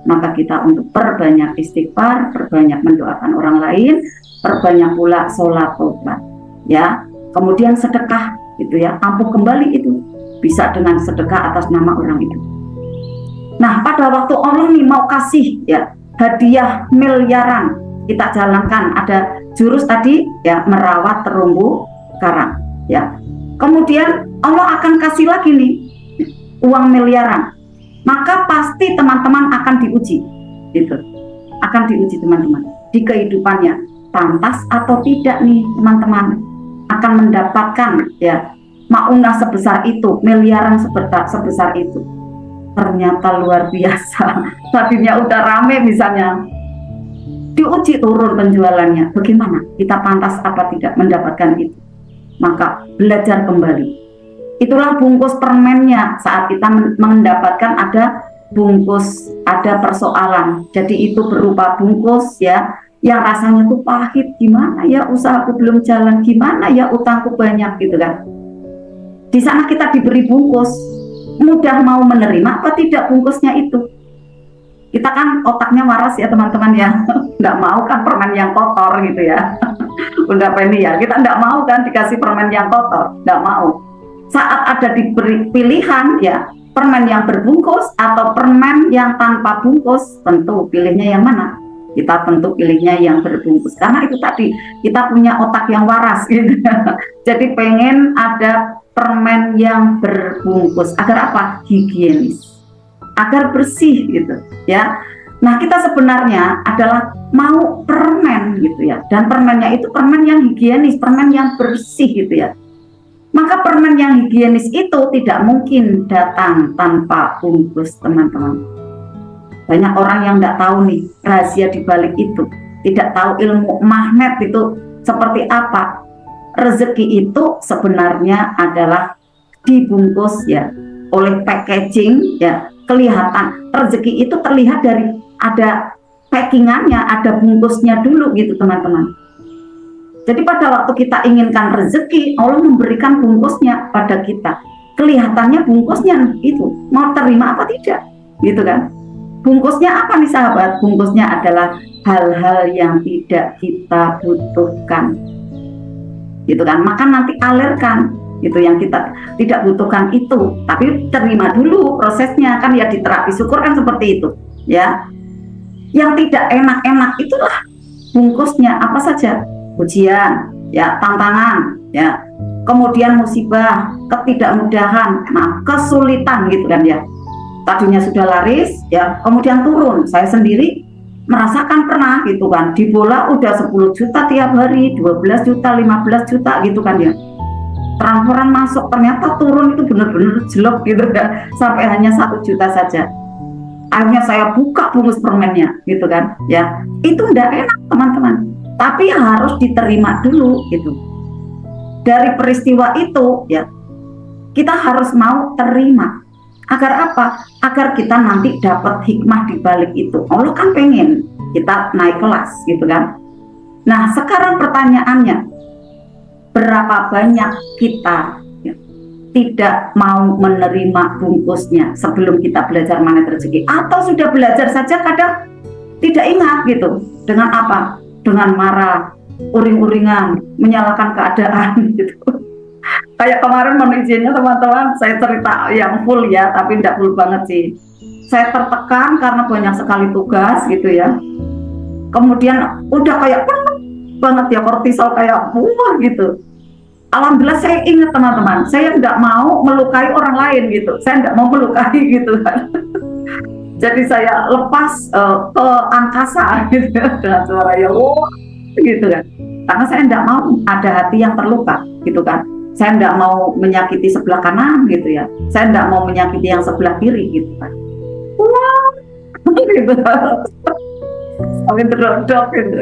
Maka kita untuk perbanyak istighfar, perbanyak mendoakan orang lain, perbanyak pula sholat tobat ya. Kemudian sedekah gitu ya, ampuh kembali itu bisa dengan sedekah atas nama orang itu. Nah pada waktu Allah nih mau kasih ya hadiah miliaran, kita jalankan ada jurus tadi ya, merawat terumbu karang ya. Kemudian Allah akan kasih lagi nih uang miliaran, maka pasti teman-teman akan diuji gitu, akan diuji teman-teman di kehidupannya, pantas atau tidak nih teman-teman akan mendapatkan ya maunah sebesar itu, miliaran sebesar itu. Ternyata luar biasa. Tadinya udah rame misalnya, diuji turun penjualannya. Bagaimana? Kita pantas apa tidak mendapatkan itu? Maka belajar kembali. Itulah bungkus permennya saat kita mendapatkan ada bungkus, ada persoalan. Jadi itu berupa bungkus ya, yang rasanya tuh pahit. Gimana ya usahaku belum jalan, gimana ya utangku banyak gitu kan. Di sana kita diberi bungkus, mudah mau menerima apa tidak bungkusnya itu. Kita kan otaknya waras ya teman-teman ya, nggak mau kan permen yang kotor gitu ya. Bunda Penny ya, kita nggak mau kan dikasih permen yang kotor, nggak mau. Saat ada diberi pilihan ya, permen yang berbungkus atau permen yang tanpa bungkus, tentu pilihnya yang mana? Kita tentu pilihnya yang berbungkus, karena itu tadi kita punya otak yang waras gitu. Jadi pengen ada permen yang berbungkus agar apa? Higienis, agar bersih gitu ya. Nah kita sebenarnya adalah mau permen gitu ya, dan permennya itu permen yang higienis, permen yang bersih gitu ya. Maka permen yang higienis itu tidak mungkin datang tanpa bungkus teman-teman. Banyak orang yang tidak tahu nih rahasia di balik itu, tidak tahu ilmu magnet itu seperti apa. Rezeki itu sebenarnya adalah dibungkus ya oleh packaging ya, kelihatan rezeki itu terlihat dari ada packingannya, ada bungkusnya dulu gitu teman-teman. Jadi pada waktu kita inginkan rezeki, Allah memberikan bungkusnya pada kita. Kelihatannya bungkusnya itu mau terima apa tidak gitu kan. Bungkusnya apa nih sahabat? Bungkusnya adalah hal-hal yang tidak kita butuhkan gitu kan, maka nanti alirkan itu yang kita tidak butuhkan itu, tapi terima dulu prosesnya kan ya, di terapi syukur kan seperti itu ya. Yang tidak enak-enak itulah bungkusnya, apa saja? Ujian ya, tantangan ya, kemudian musibah, ketidakmudahan, nah kesulitan gitu kan ya. Tadinya sudah laris ya, kemudian turun. Saya sendiri merasakan pernah gitu kan, di bola udah 10 juta tiap hari, 12 juta, 15 juta gitu kan ya. Transferan masuk, ternyata turun itu benar-benar jelek gitu ya, sampai hanya 1 juta saja. Akhirnya saya buka bungkus permennya gitu kan ya. Itu udah enak teman-teman, tapi harus diterima dulu gitu. Dari peristiwa itu ya, kita harus mau terima. Agar apa? Agar kita nanti dapat hikmah di balik itu. Allah kan pengen kita naik kelas gitu kan. Nah sekarang pertanyaannya, berapa banyak kita ya, tidak mau menerima bungkusnya sebelum kita belajar magnet rezeki, atau sudah belajar saja kadang tidak ingat gitu. Dengan apa? Dengan marah, uring-uringan, menyalahkan keadaan gitu. Kayak kemarin mohon izinnya teman-teman, saya cerita yang full ya, tapi tidak full banget sih. Saya tertekan karena banyak sekali tugas gitu ya. Kemudian udah kayak penuh banget ya, kortisol kayak wah gitu. Alhamdulillah saya ingat teman-teman, saya tidak mau melukai orang lain gitu. Saya tidak mau melukai gitu kan. Jadi saya lepas ke angkasa gitu dengan suara yang wah gitu kan. Karena saya tidak mau ada hati yang terluka gitu kan. Saya tidak mau menyakiti sebelah kanan gitu ya. Saya tidak mau menyakiti yang sebelah kiri gitu kan. Wah, gitu. Sampai terdok gitu.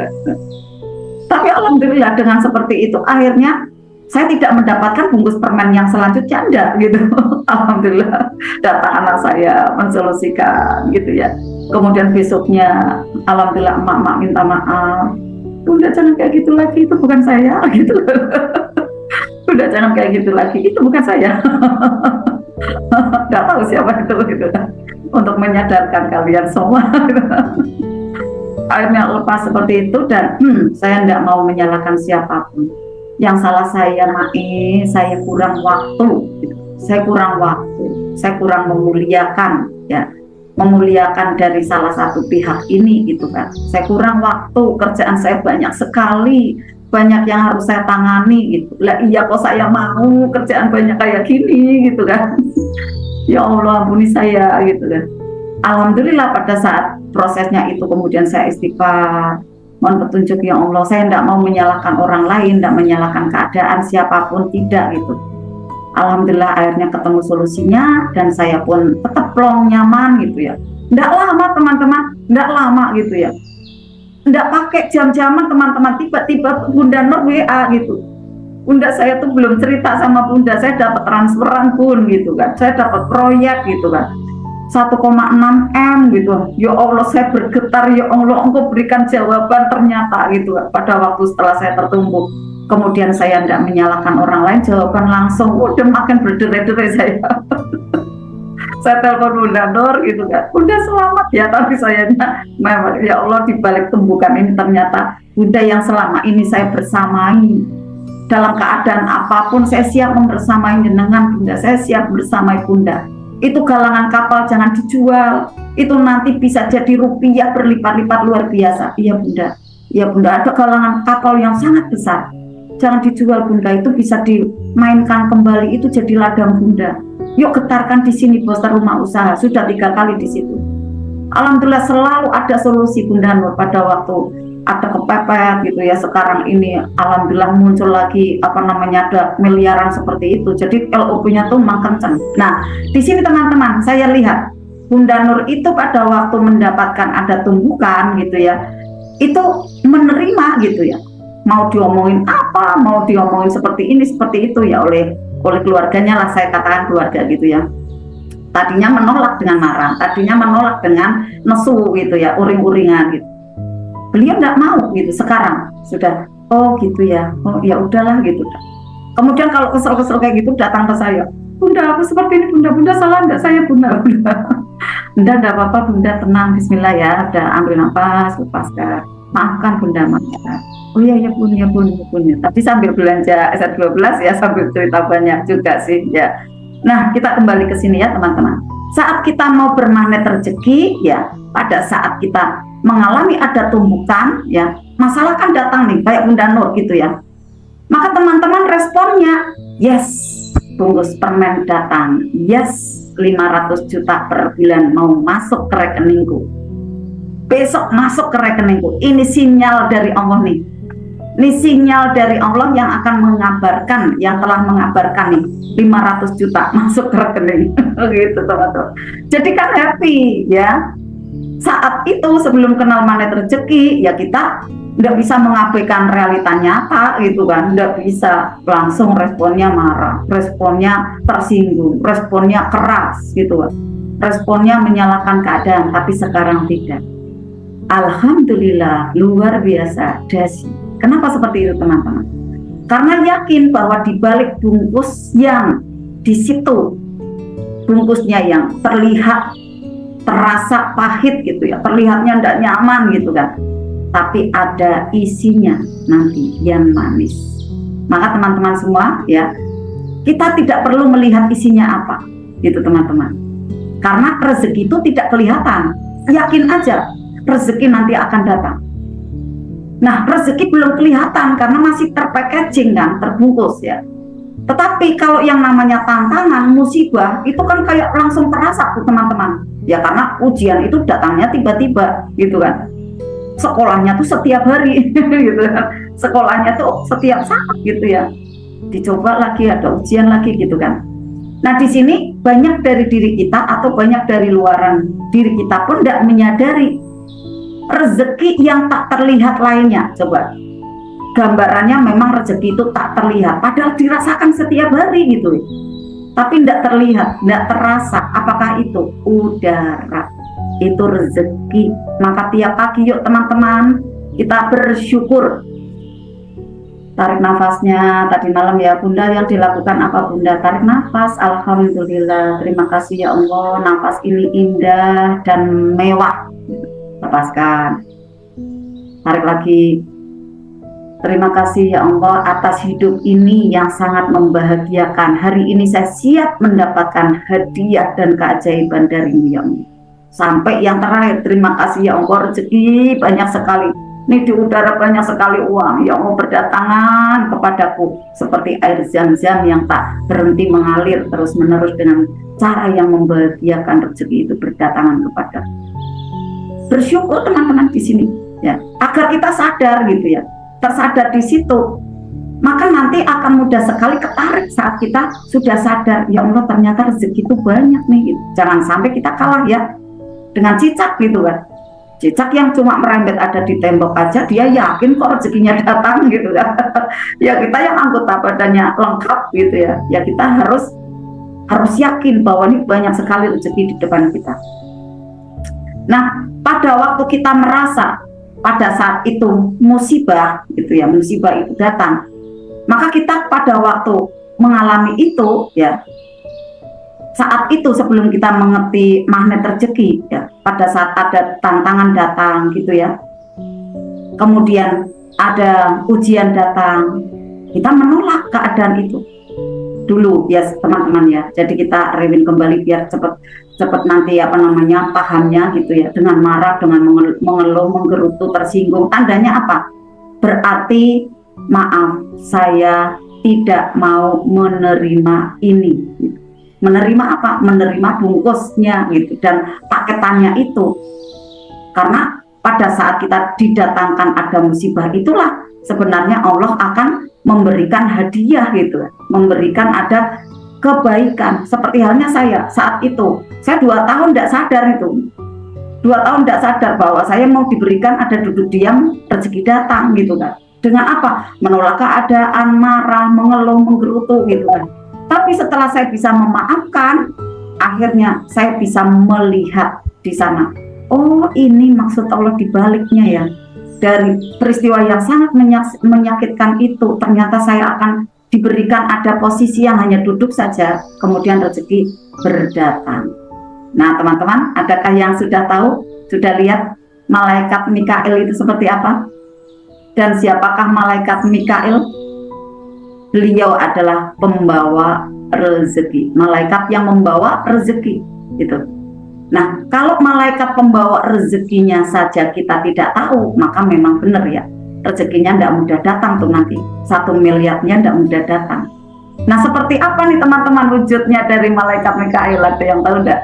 Tapi alhamdulillah dengan seperti itu, akhirnya saya tidak mendapatkan bungkus permen yang selanjutnya, enggak gitu. Alhamdulillah datang anak saya mensolusikan gitu ya. Kemudian besoknya, alhamdulillah emak minta maaf. Udah jangan kayak gitu lagi, itu bukan saya gitu. Udah jangan kayak gitu lagi, itu bukan saya. Nggak tahu siapa itu gitu, untuk menyadarkan kalian semua. Akhirnya lepas seperti itu, dan saya tidak mau menyalahkan siapapun. Yang salah saya saya kurang waktu gitu. Saya kurang memuliakan ya, memuliakan dari salah satu pihak ini gitu kan. Saya kurang waktu, kerjaan saya banyak sekali, banyak yang harus saya tangani gitu. Lah iya kok saya mau kerjaan banyak kayak gini gitu kan. Ya Allah ampuni saya gitu kan. Alhamdulillah pada saat prosesnya itu kemudian saya istighfar, mohon petunjuk ya Allah. Saya tidak mau menyalahkan orang lain, tidak menyalahkan keadaan siapapun, tidak gitu. Alhamdulillah akhirnya ketemu solusinya dan saya pun tetap plong nyaman gitu ya. Nggak lama teman-teman, nggak lama gitu ya. Nggak pakai jam-jaman teman-teman, tiba-tiba Bunda Nur WA gitu. Bunda saya tuh belum cerita sama Bunda, saya dapat transferan pun gitu kan. Saya dapat proyek gitu kan. 1,6 M gitu. Ya Allah saya bergetar, ya Allah engkau berikan jawaban ternyata gitu kan. Pada waktu setelah saya tertumbuk. Kemudian saya tidak menyalahkan orang lain, jawaban langsung, udah makin berderai-derai saya. Saya telepon Bunda Nur gitu kan, Bunda selamat ya, tapi saya ya Allah di balik tumbukan ini ternyata Bunda yang selama ini saya bersamai. Dalam keadaan apapun saya siap membersamai dengan Bunda, saya siap bersamai Bunda. Itu galangan kapal jangan dijual, itu nanti bisa jadi rupiah berlipat-lipat luar biasa. Iya Bunda, iya Bunda, ada galangan kapal yang sangat besar. Jangan dijual Bunda, itu bisa dimainkan kembali, itu jadi ladang Bunda. Yuk getarkan di sini poster rumah usaha, sudah 3 kali di situ. Alhamdulillah selalu ada solusi Bunda Nur pada waktu ada kepepet gitu ya. Sekarang ini alhamdulillah muncul lagi ada miliaran seperti itu. Jadi LOP-nya tuh makin kencang. Nah, di sini teman-teman saya lihat Bunda Nur itu pada waktu mendapatkan ada tumbukan gitu ya, itu menerima gitu ya. Mau diomongin apa, mau diomongin seperti ini, seperti itu ya oleh keluarganya lah, saya katakan keluarga gitu ya. Tadinya menolak dengan marah, tadinya menolak dengan nesu gitu ya, uring-uringan gitu. Beliau nggak mau gitu, sekarang sudah, oh gitu ya, oh ya udahlah gitu. Kemudian kalau kesel-kesel kayak gitu datang ke saya, Bunda aku seperti ini Bunda, Bunda salah nggak saya Bunda? Bunda nggak apa-apa Bunda, tenang, Bismillah ya, udah ambil nafas, lepaskan. Maafkan Bunda, maafkan. Oh iya ya Bun, ya Bun, ya Bun. Tapi sambil belanja S12 ya, sambil cerita banyak juga sih ya. Nah, kita kembali ke sini ya teman-teman. Saat kita mau bermagnet rezeki ya, pada saat kita mengalami ada tumbukan ya, masalah kan datang nih kayak Bunda Nur gitu ya. Maka teman-teman responnya, yes, bungkus permen datang, yes, 500 juta per bulan mau masuk ke rekeningku. Besok masuk ke rekeningku. Ini sinyal dari Allah nih. Ini sinyal dari Allah yang akan mengabarkan, yang telah mengabarkan nih 500 juta masuk ke rekening. Gitu teman-teman. Jadi kan happy ya. Saat itu sebelum kenal magnet rezeki ya kita nggak bisa mengabaikan realita nyata gitu kan, nggak bisa langsung responnya marah, responnya tersinggung, responnya keras gitu kan, responnya menyalahkan keadaan. Tapi sekarang tidak. Alhamdulillah luar biasa dahsyat. Kenapa seperti itu teman-teman? Karena yakin bahwa di balik bungkus yang di situ, bungkusnya yang terlihat terasa pahit gitu ya, terlihatnya tidak nyaman gitu kan, tapi ada isinya nanti yang manis. Maka teman-teman semua ya, kita tidak perlu melihat isinya apa gitu teman-teman, karena rezeki itu tidak kelihatan. Yakin aja rezeki nanti akan datang. Nah, rezeki belum kelihatan karena masih terpackaging kan, terbungkus ya. Tetapi kalau yang namanya tantangan, musibah, itu kan kayak langsung terasa tuh teman-teman. Ya karena ujian itu datangnya tiba-tiba gitu kan. Sekolahnya tuh setiap hari gitu kan. Sekolahnya tuh setiap saat gitu ya. Dicoba lagi, ada ujian lagi gitu kan. Nah, di sini banyak dari diri kita atau banyak dari luaran diri kita pun tidak menyadari rezeki yang tak terlihat lainnya. Coba gambarannya memang rezeki itu tak terlihat, padahal dirasakan setiap hari gitu, tapi tidak terlihat, tidak terasa. Apakah itu udara? Itu rezeki. Maka tiap pagi yuk teman-teman kita bersyukur. Tarik nafasnya tadi malam ya Bunda, yang dilakukan apa Bunda? Tarik nafas, alhamdulillah, terima kasih ya Allah, nafas ini indah dan mewah. Lepaskan, tarik lagi. Terima kasih ya Allah atas hidup ini yang sangat membahagiakan. Hari ini saya siap mendapatkan hadiah dan keajaiban dari-Mu ya Allah. Sampai yang terakhir, terima kasih ya Allah, rezeki banyak sekali. Ini di udara banyak sekali uang ya Allah berdatangan kepadaku seperti air zam-zam yang tak berhenti mengalir terus menerus dengan cara yang membahagiakan. Rezeki itu berdatangan kepadaku. Bersyukur teman-teman di sini ya, agar kita sadar gitu ya, tersadar di situ maka nanti akan mudah sekali ketarik saat kita sudah sadar, ya Allah ternyata rezeki itu banyak nih. Jangan sampai kita kalah ya dengan cicak gitu kan. Cicak yang cuma merembet ada di tembok aja, dia yakin kok rezekinya datang gitu kan. Ya kita yang anggota badannya lengkap gitu ya, ya kita harus yakin bahwa ini banyak sekali rezeki di depan kita. Nah, pada waktu kita merasa pada saat itu musibah gitu ya, musibah itu datang, maka kita pada waktu mengalami itu ya, saat itu sebelum kita mengerti magnet rezeki ya, pada saat ada tantangan datang gitu ya, kemudian ada ujian datang, kita menolak keadaan itu dulu ya teman-teman ya. Jadi kita rewind kembali biar cepat nanti pahamnya gitu ya. Dengan marah, dengan mengeluh, menggerutu, tersinggung, tandanya apa? Berarti maaf, saya tidak mau menerima ini. Menerima apa? Menerima bungkusnya gitu dan paketannya itu. Karena pada saat kita didatangkan ada musibah, itulah sebenarnya Allah akan memberikan hadiah gitu, memberikan ada kebaikan. Seperti halnya saya saat itu, saya 2 tahun tidak sadar itu, 2 tahun tidak sadar bahwa saya mau diberikan ada duduk diam rezeki datang gitu kan. Dengan apa? Menolak keadaan, marah, mengeluh, menggerutu gitu kan. Tapi setelah saya bisa memaafkan, akhirnya saya bisa melihat di sana, oh ini maksud Allah dibaliknya ya. Dari peristiwa yang sangat menyakitkan itu, ternyata saya akan diberikan ada posisi yang hanya duduk saja, kemudian rezeki berdatang. Nah teman-teman, adakah yang sudah tahu, sudah lihat malaikat Mikail itu seperti apa? Dan siapakah malaikat Mikail? Beliau adalah pembawa rezeki, malaikat yang membawa rezeki gitu. Nah, kalau malaikat pembawa rezekinya saja kita tidak tahu, maka memang benar ya, rezekinya tidak mudah datang tuh nanti, 1 miliarnya tidak mudah datang. Nah, seperti apa nih teman-teman wujudnya dari malaikat Mikail? Ada yang tahu enggak?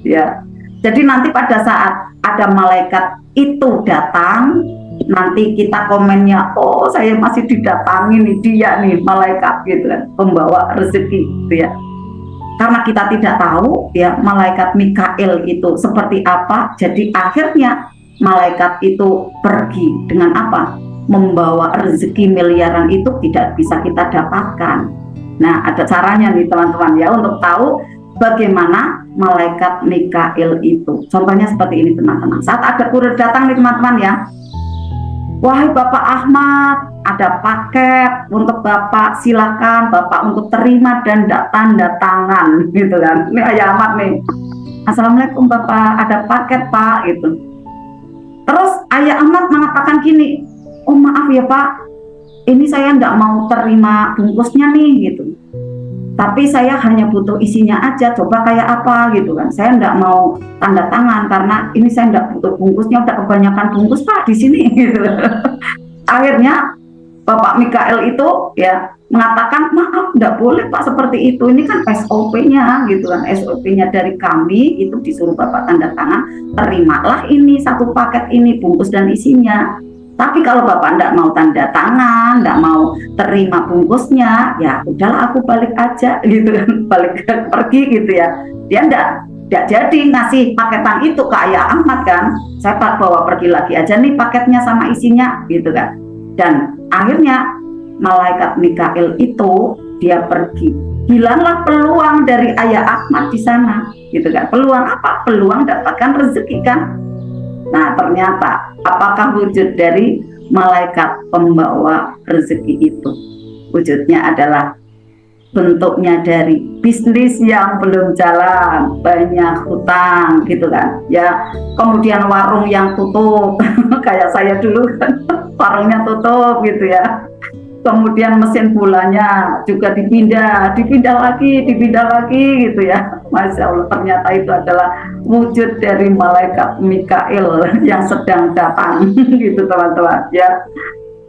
Ya, jadi nanti pada saat ada malaikat itu datang, nanti kita komennya, oh saya masih didatangi nih, dia nih malaikat gitu kan, pembawa rezeki gitu ya. Karena kita tidak tahu ya malaikat Mikail itu seperti apa, jadi akhirnya malaikat itu pergi dengan apa? Membawa rezeki miliaran itu tidak bisa kita dapatkan. Nah, ada caranya nih teman-teman ya untuk tahu bagaimana malaikat Mikail itu. Contohnya seperti ini teman-teman. Saat ada kurir datang nih teman-teman ya, wahai Bapak Ahmad, ada paket untuk Bapak, silakan Bapak untuk terima dan tanda tangan gitu kan. Ini Ayah Ahmad nih, Assalamualaikum Bapak, ada paket Pak gitu. Terus Ayah Ahmad mengatakan gini, oh maaf ya Pak, ini saya nggak mau terima bungkusnya nih gitu, tapi saya hanya butuh isinya aja, coba kayak apa gitu kan. Saya nggak mau tanda tangan karena ini saya nggak butuh bungkusnya, udah kebanyakan bungkus Pak di sini gitu. Akhirnya Bapak Mikail itu ya mengatakan, maaf nggak boleh Pak seperti itu, ini kan SOP-nya gitu kan, SOP-nya dari kami itu disuruh Bapak tanda tangan, terimalah ini 1 paket ini bungkus dan isinya. Tapi kalau Bapak nggak mau tanda tangan, nggak mau terima bungkusnya, ya udahlah aku balik aja gitu kan, balik pergi gitu ya. Dia nggak jadi ngasih paketan itu ke Ayah Ahmad kan, saya bawa pergi lagi aja nih paketnya sama isinya gitu kan. Dan akhirnya malaikat Mikail itu dia pergi, hilanglah peluang dari Ayah Ahmad di sana gitu kan. Peluang apa? Peluang dapatkan rezeki kan. Nah ternyata apakah wujud dari malaikat pembawa rezeki itu? Wujudnya adalah bentuknya dari bisnis yang belum jalan, banyak hutang gitu kan ya, kemudian warung yang tutup kayak saya dulu kan, warungnya tutup gitu ya, kemudian mesin bulannya juga dipindah lagi gitu ya. Masya Allah, ternyata itu adalah wujud dari malaikat Mikail yang sedang datang gitu teman-teman ya.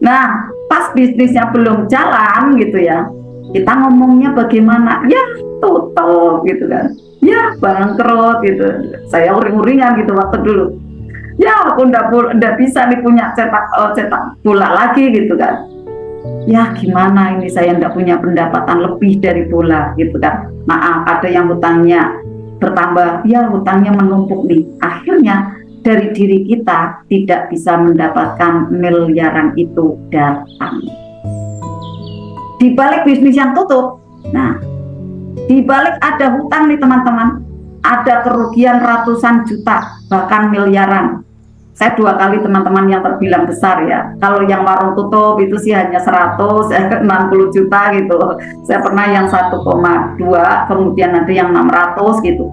Nah pas bisnisnya belum jalan gitu ya, kita ngomongnya bagaimana? Ya tutup gitu kan, ya bangkrut gitu. Saya uring-uringan gitu waktu dulu. Ya aku ndak bisa nih punya cetak bola lagi gitu kan. ya gimana ini saya tidak punya pendapatan lebih dari bola gitu kan. Maaf, ada yang hutangnya bertambah, ya hutangnya menumpuk nih. Akhirnya dari diri kita tidak bisa mendapatkan miliaran itu datang. Di balik bisnis yang tutup, nah di balik ada hutang nih teman-teman, ada kerugian ratusan juta bahkan miliaran. Saya 2 kali teman-teman yang terbilang besar ya. Kalau yang warung tutup itu sih hanya 160 juta gitu. Saya pernah yang 1,2, kemudian ada yang 600 gitu.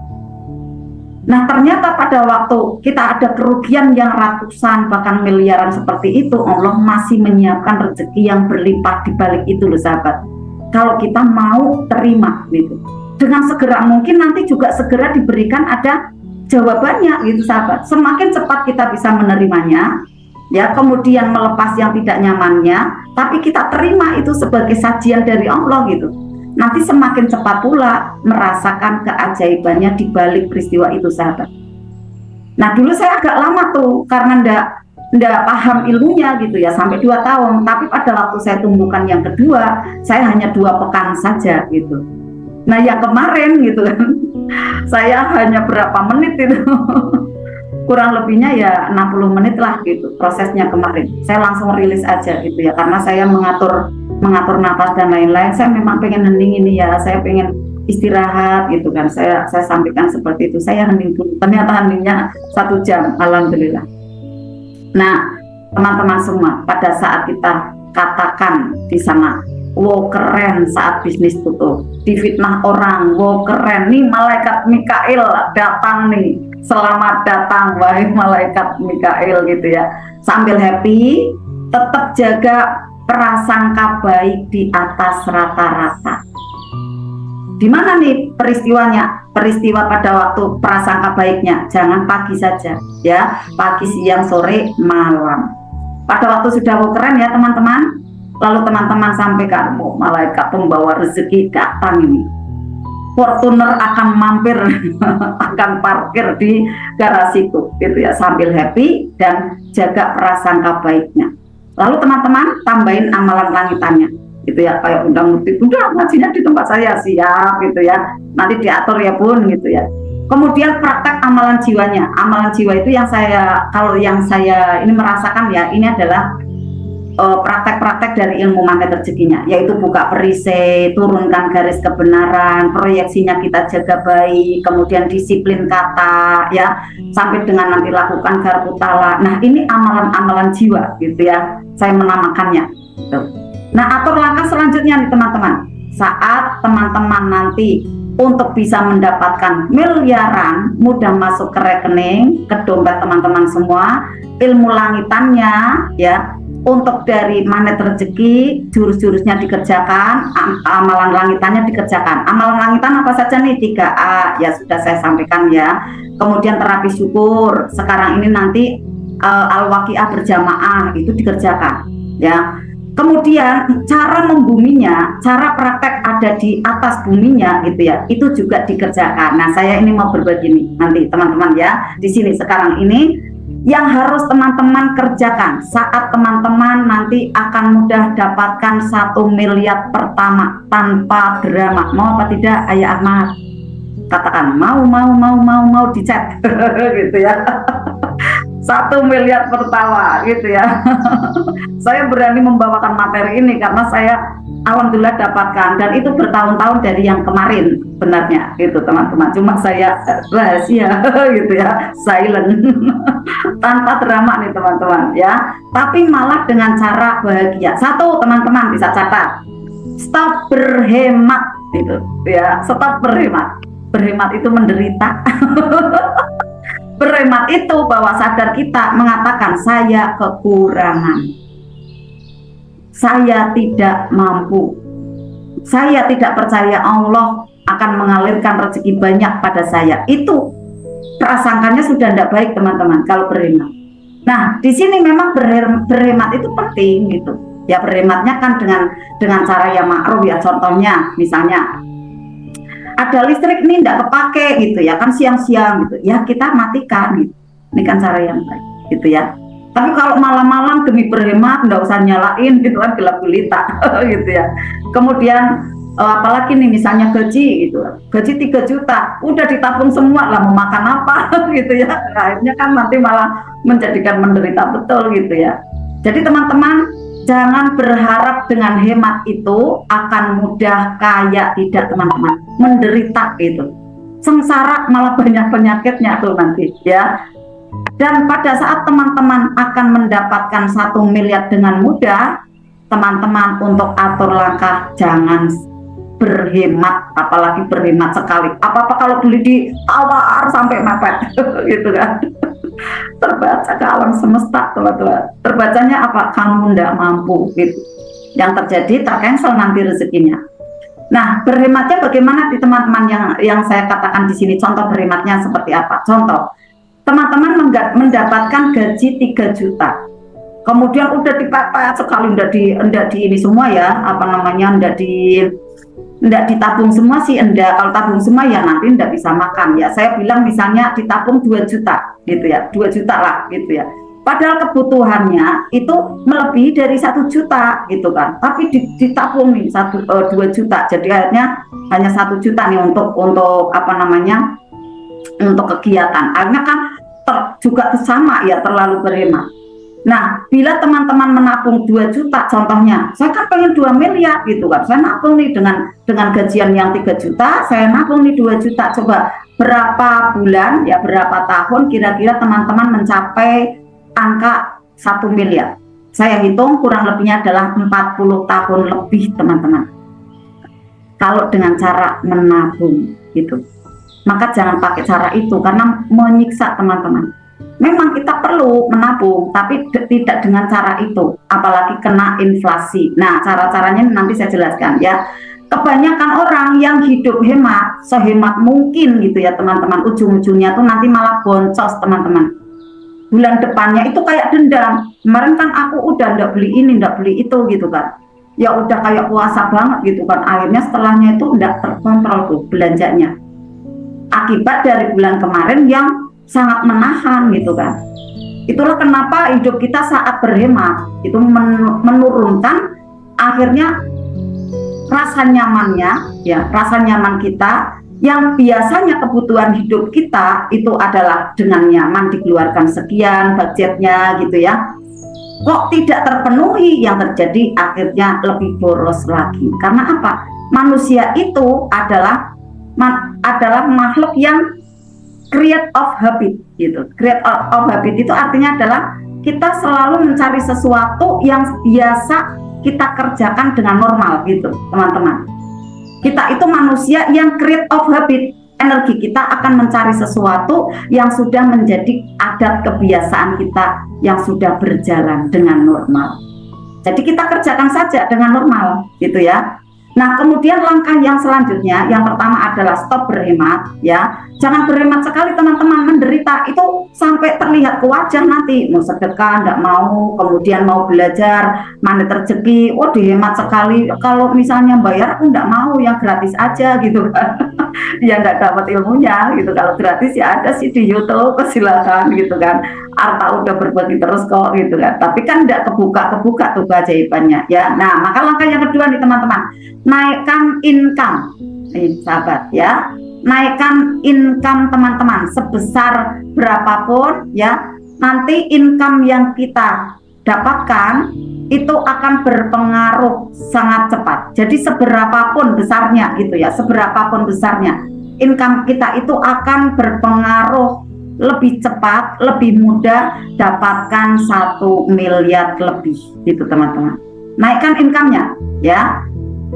Nah ternyata pada waktu kita ada kerugian yang ratusan bahkan miliaran seperti itu, Allah masih menyiapkan rezeki yang berlipat di balik itu loh sahabat. Kalau kita mau terima gitu, dengan segera mungkin nanti juga segera diberikan ada jawabannya gitu sahabat. Semakin cepat kita bisa menerimanya, ya kemudian melepas yang tidak nyamannya, tapi kita terima itu sebagai sajian dari Allah gitu. Nanti semakin cepat pula merasakan keajaibannya di balik peristiwa itu sahabat. Nah dulu saya agak lama tuh karena ndak paham ilmunya gitu ya, sampai 2 tahun. Tapi pada waktu saya tumbuhkan yang kedua, saya hanya 2 pekan saja gitu. Nah yang kemarin gitu kan, saya hanya berapa menit itu, kurang lebihnya ya 60 menit lah gitu prosesnya kemarin. Saya langsung rilis aja gitu ya, karena saya mengatur nafas dan lain-lain. Saya memang pengen hening ini ya, saya pengen istirahat gitu kan. Saya sampaikan seperti itu. Saya hening dulu. Ternyata heningnya 1 jam, alhamdulillah. Nah, teman-teman semua, pada saat kita katakan di sana, wow keren saat bisnis tutup, difitnah orang, wow keren nih malaikat Mikail datang nih, selamat datang wahai malaikat Mikail gitu ya. Sambil happy, tetap jaga prasangka baik di atas rata-rata. Di mana nih peristiwanya? Peristiwa pada waktu prasangka baiknya, jangan pagi saja ya, pagi, siang, sore, malam. Pada waktu sudah keren ya teman-teman, lalu teman-teman sampaikan, oh, malaikat pembawa rezeki datang ini, Fortuner akan mampir akan parkir di garasiku gitu ya, sambil happy dan jaga prasangka baiknya. Lalu teman-teman tambahin amalan langitannya gitu ya, kayak undang muti, udah ngajinya di tempat saya, siap gitu ya, nanti diatur ya bun gitu ya. Kemudian praktek amalan jiwanya. Amalan jiwa itu yang saya, kalau yang saya ini merasakan ya, ini adalah praktek-praktek dari ilmu magnet rezekinya, yaitu buka perisai, turunkan garis kebenaran, proyeksinya kita jaga baik, kemudian disiplin kata ya, sampai dengan nanti lakukan garpu tala. Nah ini amalan-amalan jiwa gitu ya, saya menamakannya gitu. Nah atur langkah selanjutnya nih teman-teman, saat teman-teman nanti untuk bisa mendapatkan miliaran mudah masuk ke rekening, ke dompet teman-teman semua, ilmu langitannya ya, untuk dari magnet rezeki jurus-jurusnya dikerjakan, amalan langitannya dikerjakan. Amalan langitan apa saja nih? 3A ya sudah saya sampaikan ya. Kemudian terapi syukur, sekarang ini nanti al-waqiah berjamaah itu dikerjakan ya. Kemudian cara membuminya, cara praktek ada di atas buminya gitu ya, itu juga dikerjakan. Nah saya ini mau berbagi nih nanti teman-teman ya, di sini sekarang ini yang harus teman-teman kerjakan saat teman-teman nanti akan mudah dapatkan 1 miliar pertama tanpa drama. Mau apa tidak Ayah Ahmad? Katakan mau di chat gitu ya. 1 miliar pertama gitu ya. Saya berani membawakan materi ini karena saya alhamdulillah dapatkan, dan itu bertahun-tahun dari yang kemarin benarnya gitu teman-teman. Cuma saya rahasia gitu ya, silent. Tanpa drama nih teman-teman ya, tapi malah dengan cara bahagia. 1 teman-teman bisa catat, stop berhemat gitu ya, stop berhemat. Berhemat itu menderita. Berhemat itu bahwa sadar kita mengatakan saya kekurangan, saya tidak mampu, saya tidak percaya Allah akan mengalirkan rezeki banyak pada saya. Itu prasangkanya sudah tidak baik teman-teman kalau berhemat. Nah di sini memang berhemat itu penting gitu ya. Berhematnya kan dengan cara yang makruh ya. Contohnya misalnya ada listrik nih tidak kepake gitu ya kan, siang-siang gitu ya, kita matikan gitu. Ini kan cara yang baik gitu ya. Tapi kalau malam-malam demi berhemat nggak usah nyalain gitu kan, gelap gulita gitu ya. Kemudian apalagi nih misalnya gaji gitu, gaji 3 juta udah ditabung semua lah, mau makan apa gitu ya, akhirnya kan nanti malah menjadikan menderita betul gitu ya. Jadi teman-teman, jangan berharap dengan hemat itu akan mudah kaya, tidak teman-teman, menderita gitu, sengsara, malah banyak penyakitnya tuh nanti ya. Dan pada saat teman-teman akan mendapatkan 1 miliar dengan mudah, teman-teman untuk atur langkah, jangan berhemat, apalagi berhemat sekali. Apa-apa kalau beli di tawar sampai mepet gitu kan. Terbaca ke alam semesta, teman-teman. Terbacanya apa? Kamu tidak mampu gitu. Yang terjadi tercancel nanti rezekinya. Nah, berhematnya bagaimana di teman-teman yang saya katakan di sini? Contoh berhematnya seperti apa? Contoh, teman-teman mendapatkan gaji 3 juta. Kemudian udah dipepet sekali, enggak di ini semua ya, apa namanya, enggak ditabung semua sih, enggak. Kalau tabung semua ya nanti enggak bisa makan ya. Saya bilang misalnya ditabung 2 juta gitu ya, 2 juta lah gitu ya. Padahal kebutuhannya itu melebihi dari 1 juta gitu kan. Tapi ditabung nih 2 juta. Jadi akhirnya hanya 1 juta nih untuk apa namanya, untuk kegiatan. Akhirnya kan juga sama ya, terlalu berhemat. Nah, bila teman-teman menabung 2 juta contohnya, saya kan pengen 2 miliar gitu kan, saya nabung nih dengan gajian yang 3 juta, saya nabung nih 2 juta, coba berapa bulan ya, berapa tahun kira-kira teman-teman mencapai angka 1 miliar. Saya hitung kurang lebihnya adalah 40 tahun lebih teman-teman, kalau dengan cara menabung gitu. Maka jangan pakai cara itu karena menyiksa teman-teman. Memang kita perlu menabung, tapi tidak dengan cara itu, apalagi kena inflasi. Nah, cara-caranya nanti saya jelaskan ya. Kebanyakan orang yang hidup hemat, sehemat mungkin gitu ya teman-teman, ujung-ujungnya tuh nanti malah boncos teman-teman. Bulan depannya itu kayak dendam. Kemarin kan aku udah nggak beli ini, nggak beli itu gitu kan. Ya udah kayak puasa banget gitu kan. Akhirnya setelahnya itu nggak terkontrol tuh belanjanya. Akibat dari bulan kemarin yang sangat menahan gitu kan. Itulah kenapa hidup kita saat berhemat itu menurunkan akhirnya rasa nyamannya ya, rasa nyaman kita yang biasanya kebutuhan hidup kita itu adalah dengan nyaman dikeluarkan sekian budgetnya gitu ya. Kok tidak terpenuhi, yang terjadi akhirnya lebih boros lagi. Karena apa? Manusia itu adalah makhluk yang create of habit gitu. Create of habit itu artinya adalah kita selalu mencari sesuatu yang biasa kita kerjakan dengan normal gitu, teman-teman. Kita itu manusia yang create of habit. Energi kita akan mencari sesuatu yang sudah menjadi adat kebiasaan kita yang sudah berjalan dengan normal. Jadi kita kerjakan saja dengan normal gitu ya. Nah, kemudian langkah yang selanjutnya, yang pertama adalah stop berhemat ya. Jangan berhemat sekali teman-teman, menderita itu sampai terlihat ke wajah nanti. Mau sedekah enggak mau, kemudian mau belajar, mana rezeki, oh dihemat sekali. Kalau misalnya bayar aku enggak mau, yang gratis aja gitu kan. Ya enggak dapat ilmunya gitu. Kalau gratis ya ada sih di YouTube, silakan gitu kan. Arta udah berbagi terus kok gitu kan. Tapi kan enggak kebuka tuh keajaibannya ya. Nah, maka langkah yang kedua nih teman-teman, naikkan income. Ini sahabat ya. Naikkan income teman-teman sebesar berapapun ya. Nanti income yang kita dapatkan itu akan berpengaruh sangat cepat. Jadi seberapapun besarnya gitu ya, seberapapun besarnya income kita itu akan berpengaruh lebih cepat, lebih mudah dapatkan 1 miliar lebih gitu teman-teman. Naikkan income-nya ya.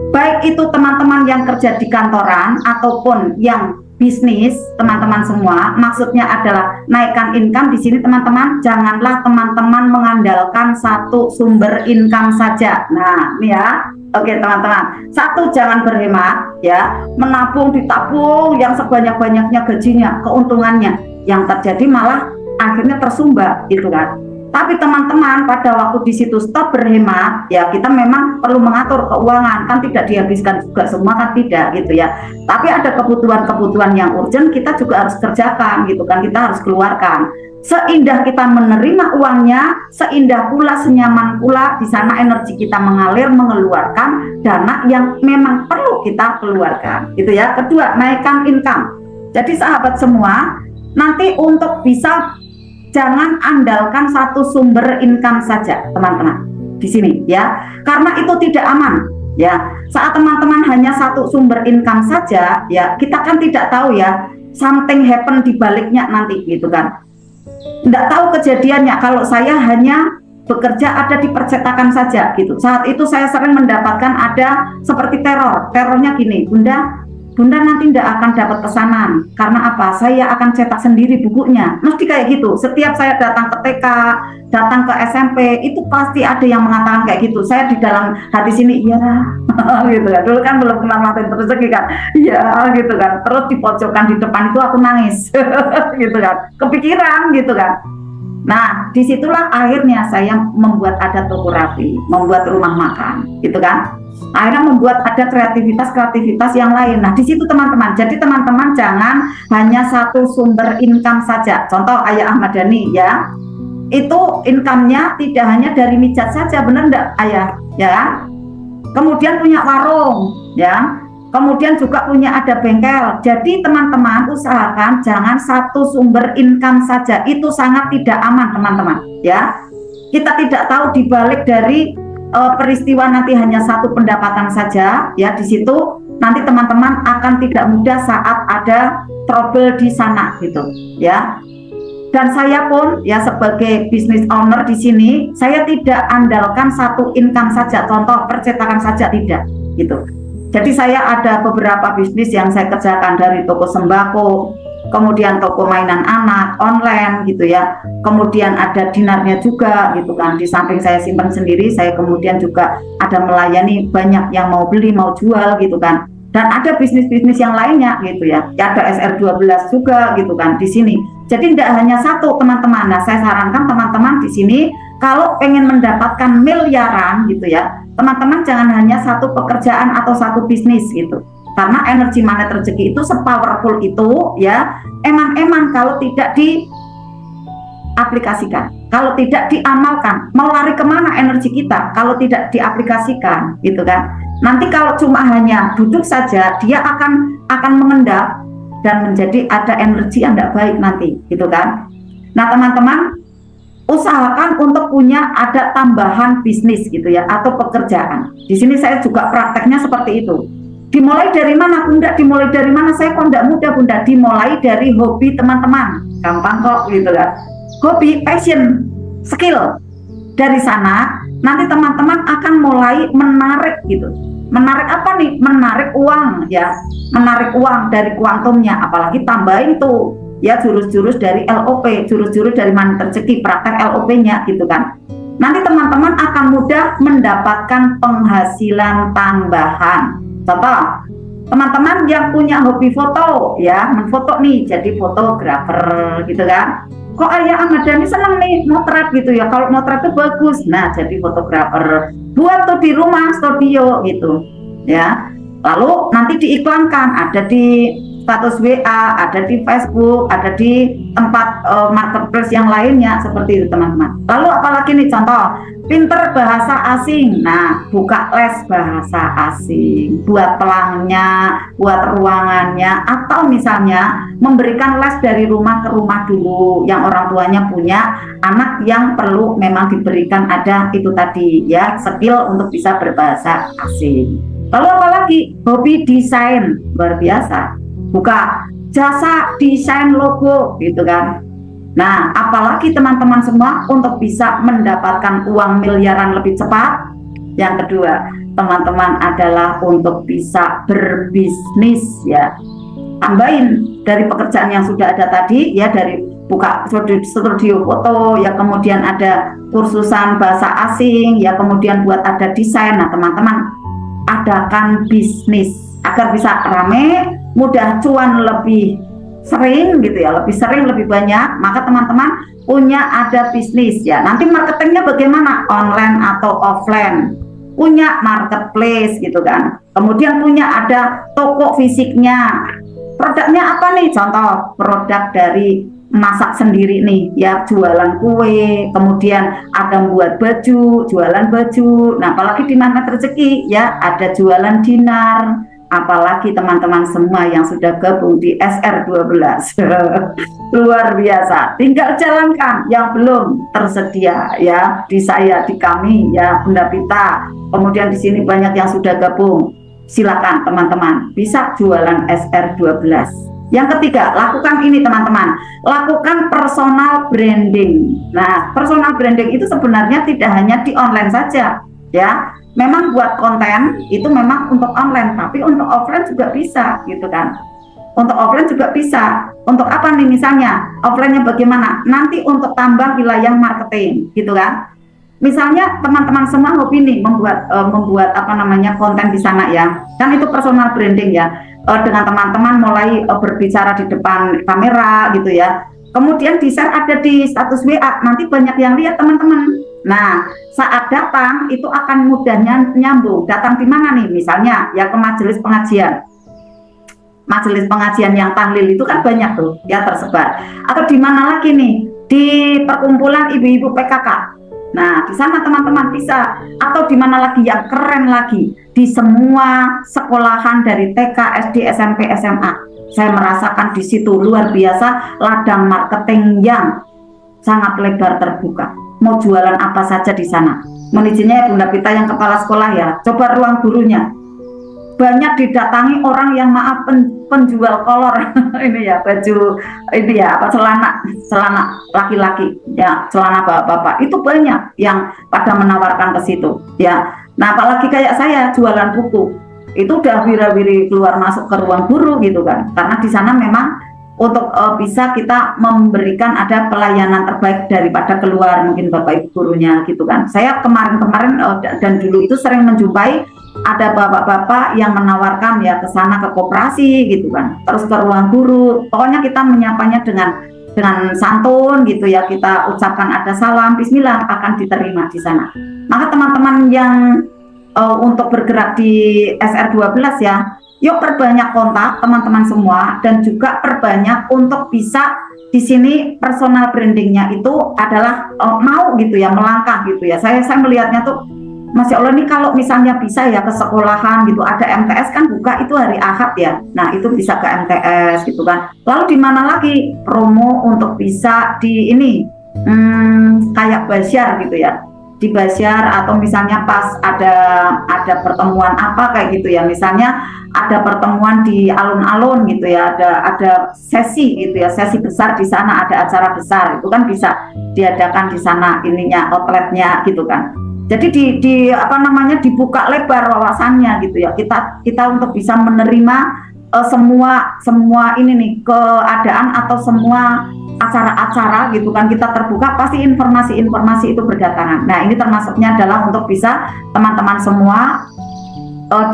Baik itu teman-teman yang kerja di kantoran ataupun yang bisnis, teman-teman semua, maksudnya adalah naikkan income. Di sini teman-teman, janganlah teman-teman mengandalkan satu sumber income saja. Nah, ini ya. Oke, teman-teman. Satu, jangan berhemat ya, menabung, ditabung yang sebanyak-banyaknya gajinya, keuntungannya. Yang terjadi malah akhirnya tersumbat gitu kan. Tapi teman-teman, pada waktu di situ stop berhemat, ya kita memang perlu mengatur keuangan, kan tidak dihabiskan juga semua, kan tidak gitu ya. Tapi ada kebutuhan-kebutuhan yang urgent, kita juga harus kerjakan gitu kan, kita harus keluarkan. Seindah kita menerima uangnya, seindah pula, senyaman pula di sana energi kita mengalir mengeluarkan dana yang memang perlu kita keluarkan. Gitu ya. Kedua, naikkan income. Jadi sahabat semua, nanti untuk bisa jangan andalkan satu sumber income saja, teman-teman. Di sini ya. Karena itu tidak aman. Ya. Saat teman-teman hanya satu sumber income saja, ya, kita kan tidak tahu ya something happen di baliknya nanti gitu kan. Nggak tahu kejadiannya. Kalau saya hanya bekerja ada di percetakan saja gitu. Saat itu saya sering mendapatkan ada seperti terornya gini, Bunda nanti tidak akan dapat pesanan. Karena apa? Saya akan cetak sendiri bukunya. Mesti kayak gitu. Setiap saya datang ke TK, datang ke SMP, itu pasti ada yang mengatakan kayak gitu. Saya di dalam hati sini, ya gitu kan. Dulu kan belum kenal materi rezeki kan. Ya gitu kan. Terus di pojokan di depan itu aku nangis. Gitu kan. Kepikiran gitu kan. Nah, disitulah akhirnya saya membuat ada toko rapi, membuat rumah makan, gitu kan. Akhirnya membuat ada kreativitas yang lain. Nah, di situ teman-teman. Jadi teman-teman jangan hanya satu sumber income saja. Contoh Ayah Ahmad Dhani ya. Itu income-nya tidak hanya dari mijat saja, benar enggak Ayah? Ya. Kemudian punya warung, ya. Kemudian juga punya ada bengkel. Jadi teman-teman usahakan jangan satu sumber income saja. Itu sangat tidak aman teman-teman. Ya, kita tidak tahu dibalik dari peristiwa nanti hanya satu pendapatan saja. Ya, di situ nanti teman-teman akan tidak mudah saat ada trouble di sana gitu. Ya. Dan saya pun ya sebagai business owner di sini, saya tidak andalkan satu income saja. Contoh percetakan saja tidak gitu. Jadi saya ada beberapa bisnis yang saya kerjakan dari toko sembako, kemudian toko mainan anak, online gitu ya. Kemudian ada dinarnya juga gitu kan. Di samping saya simpan sendiri, saya kemudian juga ada melayani banyak yang mau beli, mau jual gitu kan. Dan ada bisnis-bisnis yang lainnya gitu ya. Ada SR12 juga gitu kan di sini. Jadi tidak hanya satu teman-teman. Nah, saya sarankan teman-teman di sini kalau pengen mendapatkan miliaran gitu ya, teman-teman jangan hanya satu pekerjaan atau satu bisnis gitu. Karena energi magnet rezeki itu sepowerful itu ya, emang kalau tidak diaplikasikan, kalau tidak diamalkan, mau lari kemana energi kita kalau tidak diaplikasikan gitu kan. Nanti kalau cuma hanya duduk saja, dia akan mengendap dan menjadi ada energi yang tidak baik nanti gitu kan. Nah teman-teman, usahakan untuk punya ada tambahan bisnis gitu ya, atau pekerjaan. Di sini saya juga prakteknya seperti itu. Dimulai dari mana Bunda? Dimulai dari mana? Saya kok tidak mudah Bunda. Dimulai dari hobi teman-teman. Gampang kok gitu kan. Hobi, passion, skill. Dari sana nanti teman-teman akan mulai menarik gitu. Menarik apa nih? Menarik uang ya. Menarik uang dari kuantumnya. Apalagi tambahin tuh ya jurus-jurus dari LOP, jurus-jurus dari magnet rezeki, praktek LOP-nya gitu kan. Nanti teman-teman akan mudah mendapatkan penghasilan tambahan. Contoh, teman-teman yang punya hobi foto ya, menfoto nih jadi fotografer gitu kan. Kok Ayah Ahmad Dhani senang nih motret gitu ya, kalau motret itu bagus. Nah, jadi fotografer. Buat tuh di rumah studio gitu ya. Lalu nanti diiklankan, ada di status WA, ada di Facebook, ada di tempat marketplace yang lainnya seperti itu teman-teman. Lalu apalagi nih contoh, pinter bahasa asing. Nah, buka les bahasa asing, buat pelangnya, buat ruangannya, atau misalnya memberikan les dari rumah ke rumah dulu yang orang tuanya punya anak yang perlu memang diberikan ada itu tadi ya, skill untuk bisa berbahasa asing. Lalu apalagi hobi desain, luar biasa. Buka jasa desain logo gitu kan. Nah, apalagi teman-teman semua untuk bisa mendapatkan uang miliaran lebih cepat. Yang kedua, teman-teman adalah untuk bisa berbisnis ya. Tambahin dari pekerjaan yang sudah ada tadi ya, dari buka studio foto ya, kemudian ada kursusan bahasa asing ya, kemudian buat ada desain. Nah, teman-teman adakan bisnis agar bisa rame, mudah cuan lebih sering gitu ya, lebih sering, lebih banyak. Maka teman-teman punya ada bisnis ya. Nanti marketingnya bagaimana? Online atau offline. Punya marketplace gitu kan. Kemudian punya ada toko fisiknya. Produknya apa nih? Contoh produk dari masak sendiri nih ya, jualan kue, kemudian ada buat baju, jualan baju. Nah, apalagi di mana rezeki ya, ada jualan dinar, apalagi teman-teman semua yang sudah gabung di SR12. Luar biasa. Tinggal jalankan yang belum tersedia ya, di saya, di kami ya, Bunda Pita. Kemudian di sini banyak yang sudah gabung. Silakan teman-teman bisa jualan SR12. Yang ketiga, lakukan ini teman-teman, lakukan personal branding. Nah, personal branding itu sebenarnya tidak hanya di online saja ya. Memang buat konten itu memang untuk online, tapi untuk offline juga bisa gitu kan. Untuk offline juga bisa. Untuk apa nih misalnya? Offline-nya bagaimana? Nanti untuk tambah wilayah marketing gitu kan. Misalnya teman-teman semua hobi nih membuat apa namanya konten di sana ya. Kan itu personal branding ya. Dengan teman-teman mulai berbicara di depan kamera gitu ya. Kemudian di-share ada di status WA, nanti banyak yang lihat teman-teman. Nah, saat datang itu akan mudahnya nyambung. Datang di mana nih? Misalnya ya ke majelis pengajian. Majelis pengajian yang tahlil itu kan banyak tuh ya tersebar. Atau di mana lagi nih? Di perkumpulan ibu-ibu PKK. Nah, di sana teman-teman bisa. Atau di mana lagi yang keren lagi? Di semua sekolahan dari TK, SD, SMP, SMA. Saya merasakan di situ luar biasa ladang marketing yang sangat lebar terbuka. Mau jualan apa saja di sana. Mohon izinnya ya Bunda Pita yang kepala sekolah ya. Coba ruang gurunya. Banyak didatangi orang yang maaf penjual kolor ini ya, baju ini ya, apa celana laki-laki ya, celana bapak-bapak itu banyak yang pada menawarkan ke situ ya. Nah, apalagi kayak saya jualan buku itu udah wira-wiri keluar masuk ke ruang guru gitu kan, karena di sana memang untuk bisa kita memberikan ada pelayanan terbaik daripada keluar mungkin bapak ibu gurunya gitu kan. Saya kemarin dan dulu itu sering menjumpai ada bapak-bapak yang menawarkan ya ke sana ke koperasi gitu kan, terus ke ruang guru. Pokoknya kita menyapanya dengan santun gitu ya, kita ucapkan ada salam, bismillah, akan diterima di sana. Maka teman-teman yang untuk bergerak di SR12 ya, yuk perbanyak kontak teman-teman semua, dan juga perbanyak untuk bisa di sini personal brandingnya itu adalah mau gitu ya, melangkah gitu ya. Saya melihatnya tuh Masya Allah nih, kalau misalnya bisa ya ke sekolahan gitu, ada MTS kan buka itu hari Ahad ya. Nah, itu bisa ke MTS gitu kan. Lalu di mana lagi promo untuk bisa di ini kayak Basyar gitu ya. Di Basyar atau misalnya pas ada pertemuan apa kayak gitu ya. Misalnya ada pertemuan di alun-alun gitu ya, ada sesi gitu ya, sesi besar di sana, ada acara besar. Itu kan bisa diadakan di sana ininya, outletnya gitu kan. Jadi di apa namanya dibuka lebar wawasannya gitu ya. Kita untuk bisa menerima semua ini nih keadaan atau semua acara-acara gitu kan, kita terbuka, pasti informasi-informasi itu berdatangan. Nah, ini termasuknya adalah untuk bisa teman-teman semua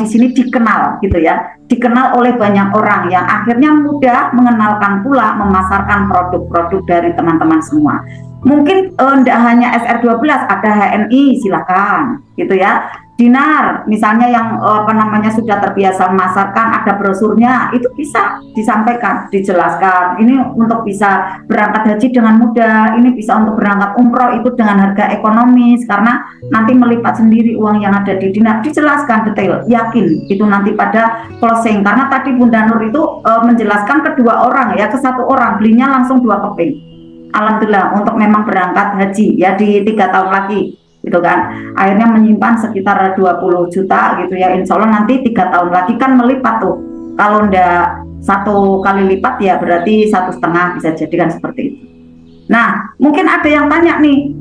di sini dikenal gitu ya, dikenal oleh banyak orang yang akhirnya mudah mengenalkan pula, memasarkan produk-produk dari teman-teman semua. Mungkin tidak hanya SR12, ada HNI silakan gitu ya. Dinar misalnya yang apa namanya sudah terbiasa memasarkan, ada brosurnya, itu bisa disampaikan, dijelaskan. Ini untuk bisa berangkat haji dengan mudah, ini bisa untuk berangkat umroh itu dengan harga ekonomis, karena nanti melipat sendiri uang yang ada di dinar. Dijelaskan detail, yakin itu nanti pada closing. Karena tadi Bunda Nur itu menjelaskan ke 2 orang ya, ke 1 orang belinya langsung 2 keping. Alhamdulillah untuk memang berangkat haji ya di 3 tahun lagi gitu kan, akhirnya menyimpan sekitar 20 juta gitu ya. Insya Allah nanti 3 tahun lagi kan melipat tuh, kalau ndak 1 kali lipat ya berarti 1,5 bisa jadikan seperti itu. Nah, mungkin ada yang tanya nih,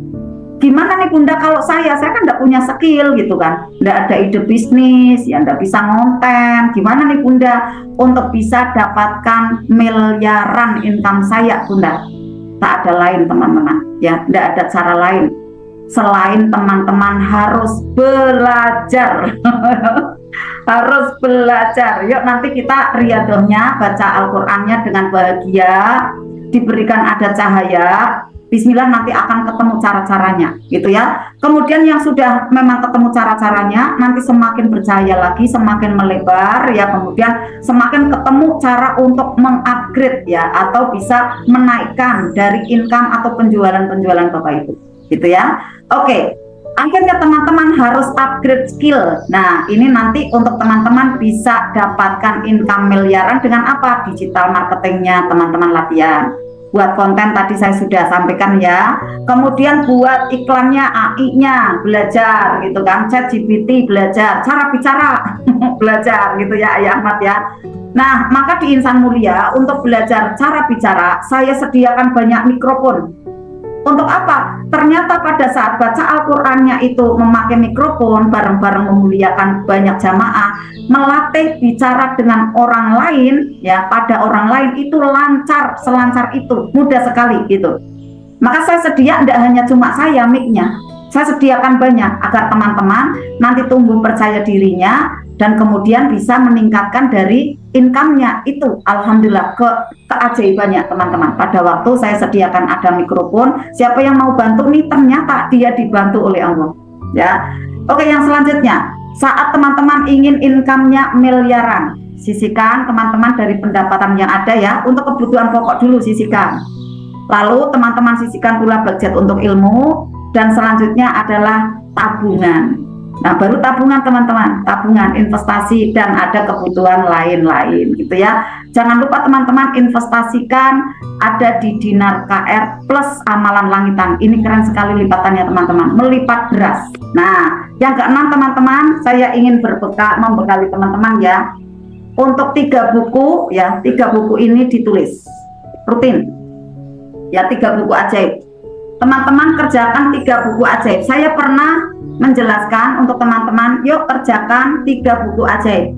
gimana nih Bunda kalau saya kan ndak punya skill gitu kan, ndak ada ide bisnis ya, ndak bisa ngonten, gimana nih Bunda untuk bisa dapatkan miliaran income saya Bunda? Tak ada lain teman-teman ya, ndak ada cara lain selain teman-teman harus belajar. Harus belajar. Yuk nanti kita riadohnya baca Al-Qur'annya dengan bahagia, diberikan ada cahaya, Bismillah nanti akan ketemu cara-caranya gitu ya. Kemudian yang sudah memang ketemu cara-caranya nanti semakin bercahaya lagi, semakin melebar ya, kemudian semakin ketemu cara untuk mengupgrade ya, atau bisa menaikkan dari income atau penjualan-penjualan Bapak Ibu gitu ya. Oke, akhirnya teman-teman harus upgrade skill. Nah, ini nanti untuk teman-teman bisa dapatkan income miliaran dengan apa? Digital marketingnya teman-teman latihan. Buat konten tadi saya sudah sampaikan ya. Kemudian buat iklannya, AI-nya belajar gitu kan, ChatGPT belajar, cara bicara belajar gitu ya Ayah Ahmad ya. Nah, maka di Insan Mulia untuk belajar cara bicara, saya sediakan banyak mikrofon. Untuk apa? Ternyata pada saat baca Al-Qur'annya itu memakai mikrofon, bareng-bareng memuliakan banyak jamaah, melatih bicara dengan orang lain ya, pada orang lain itu lancar, selancar itu, mudah sekali gitu. Maka saya sedia tidak hanya cuma saya mic-nya, saya sediakan banyak agar teman-teman nanti tumbuh percaya dirinya dan kemudian bisa meningkatkan dari income-nya itu. Alhamdulillah, keajaibannya teman-teman. Pada waktu saya sediakan ada mikrofon, siapa yang mau bantu nih, ternyata dia dibantu oleh Allah ya. Oke, yang selanjutnya, saat teman-teman ingin income-nya miliaran, sisihkan teman-teman dari pendapatan yang ada ya, untuk kebutuhan pokok dulu sisihkan. Lalu teman-teman sisihkan pula budget untuk ilmu, dan selanjutnya adalah tabungan. Nah, baru tabungan teman-teman, tabungan, investasi, dan ada kebutuhan lain-lain gitu ya. Jangan lupa teman-teman investasikan ada di Dinar KR plus amalan langitan. Ini keren sekali lipatannya teman-teman, melipat beras. Nah, yang keenam teman-teman, saya ingin membekali teman-teman ya, untuk 3 buku ya, 3 buku ini ditulis rutin ya, 3 buku ajaib. Teman-teman kerjakan 3 buku ajaib. Saya pernah menjelaskan untuk teman-teman, yuk kerjakan 3 buku ajaib.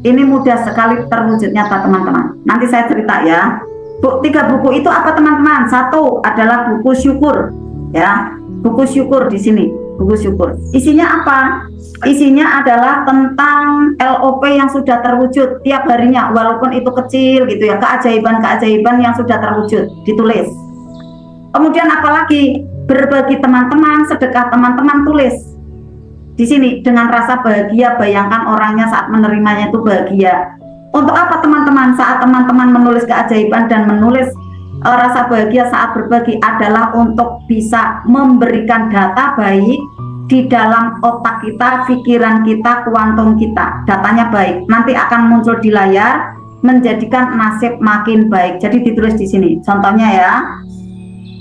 Ini mudah sekali terwujud nyata teman-teman. Nanti saya cerita ya. 3 buku itu apa teman-teman? 1 adalah buku syukur ya. Buku syukur di sini, buku syukur. Isinya apa? Isinya adalah tentang LOP yang sudah terwujud tiap harinya, walaupun itu kecil gitu ya, keajaiban-keajaiban yang sudah terwujud ditulis. Kemudian apalagi? Berbagi teman-teman, sedekah teman-teman, tulis di sini dengan rasa bahagia. Bayangkan orangnya saat menerimanya itu bahagia. Untuk apa teman-teman? Saat teman-teman menulis keajaiban dan menulis rasa bahagia saat berbagi adalah untuk bisa memberikan data baik di dalam otak kita, pikiran kita, kuantum kita. Datanya baik, nanti akan muncul di layar, menjadikan nasib makin baik. Jadi ditulis di sini. Contohnya ya.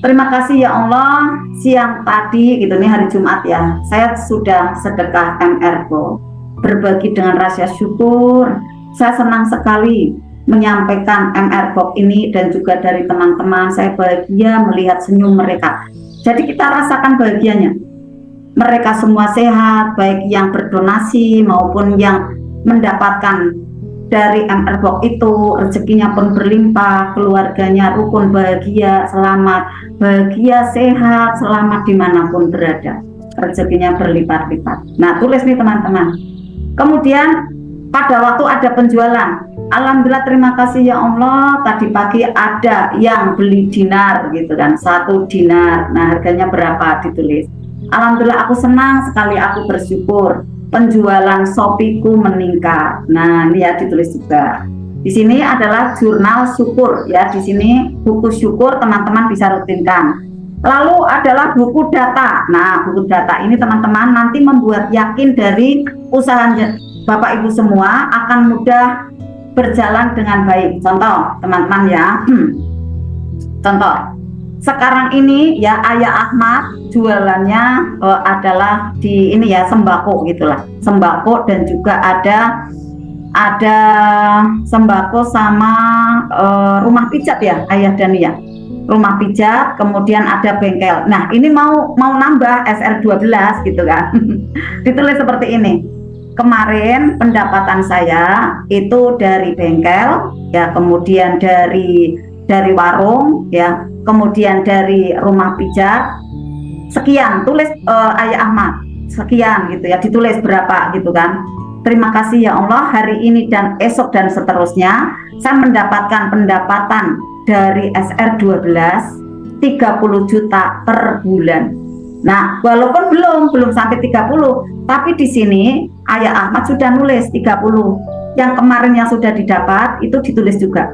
Terima kasih ya Allah, siang tadi gitu, nih hari Jumat ya, saya sudah sedekah MRBO, berbagi dengan rasa syukur. Saya senang sekali menyampaikan MRBO ini, dan juga dari teman-teman saya bahagia melihat senyum mereka. Jadi kita rasakan bahagianya. Mereka semua sehat, baik yang berdonasi maupun yang mendapatkan dari MRBOX itu, rezekinya pun berlimpah, keluarganya rukun, bahagia, selamat, bahagia, sehat, selamat dimanapun berada, rezekinya berlipat-lipat. Nah, tulis nih teman-teman. Kemudian pada waktu ada penjualan, alhamdulillah terima kasih ya Allah, tadi pagi ada yang beli dinar gitu kan, 1 dinar. Nah, harganya berapa ditulis. Alhamdulillah aku senang sekali, aku bersyukur. Penjualan Shopee-ku meningkat. Nah, ini ya ditulis juga. Di sini adalah jurnal syukur ya. Di sini buku syukur teman-teman bisa rutinkan. Lalu adalah buku data. Nah, buku data ini teman-teman nanti membuat yakin dari usaha Bapak Ibu semua akan mudah berjalan dengan baik. Contoh teman-teman ya. Contoh. Sekarang ini ya Ayah Ahmad jualannya adalah di ini ya, sembako gitulah, sembako, dan juga ada sembako sama rumah pijat ya Ayah Dani ya, rumah pijat, kemudian ada bengkel. Nah, ini mau nambah SR12 gitu kan. Ditulis seperti ini. Kemarin pendapatan saya itu dari bengkel ya, kemudian dari warung ya, kemudian dari rumah pijat sekian. Tulis Ayah Ahmad sekian gitu ya, ditulis berapa gitu kan. Terima kasih ya Allah, hari ini dan esok dan seterusnya saya mendapatkan pendapatan dari SR12 30 juta per bulan. Nah, walaupun belum sampai 30, tapi di sini Ayah Ahmad sudah nulis 30. Yang kemarin yang sudah didapat itu ditulis juga.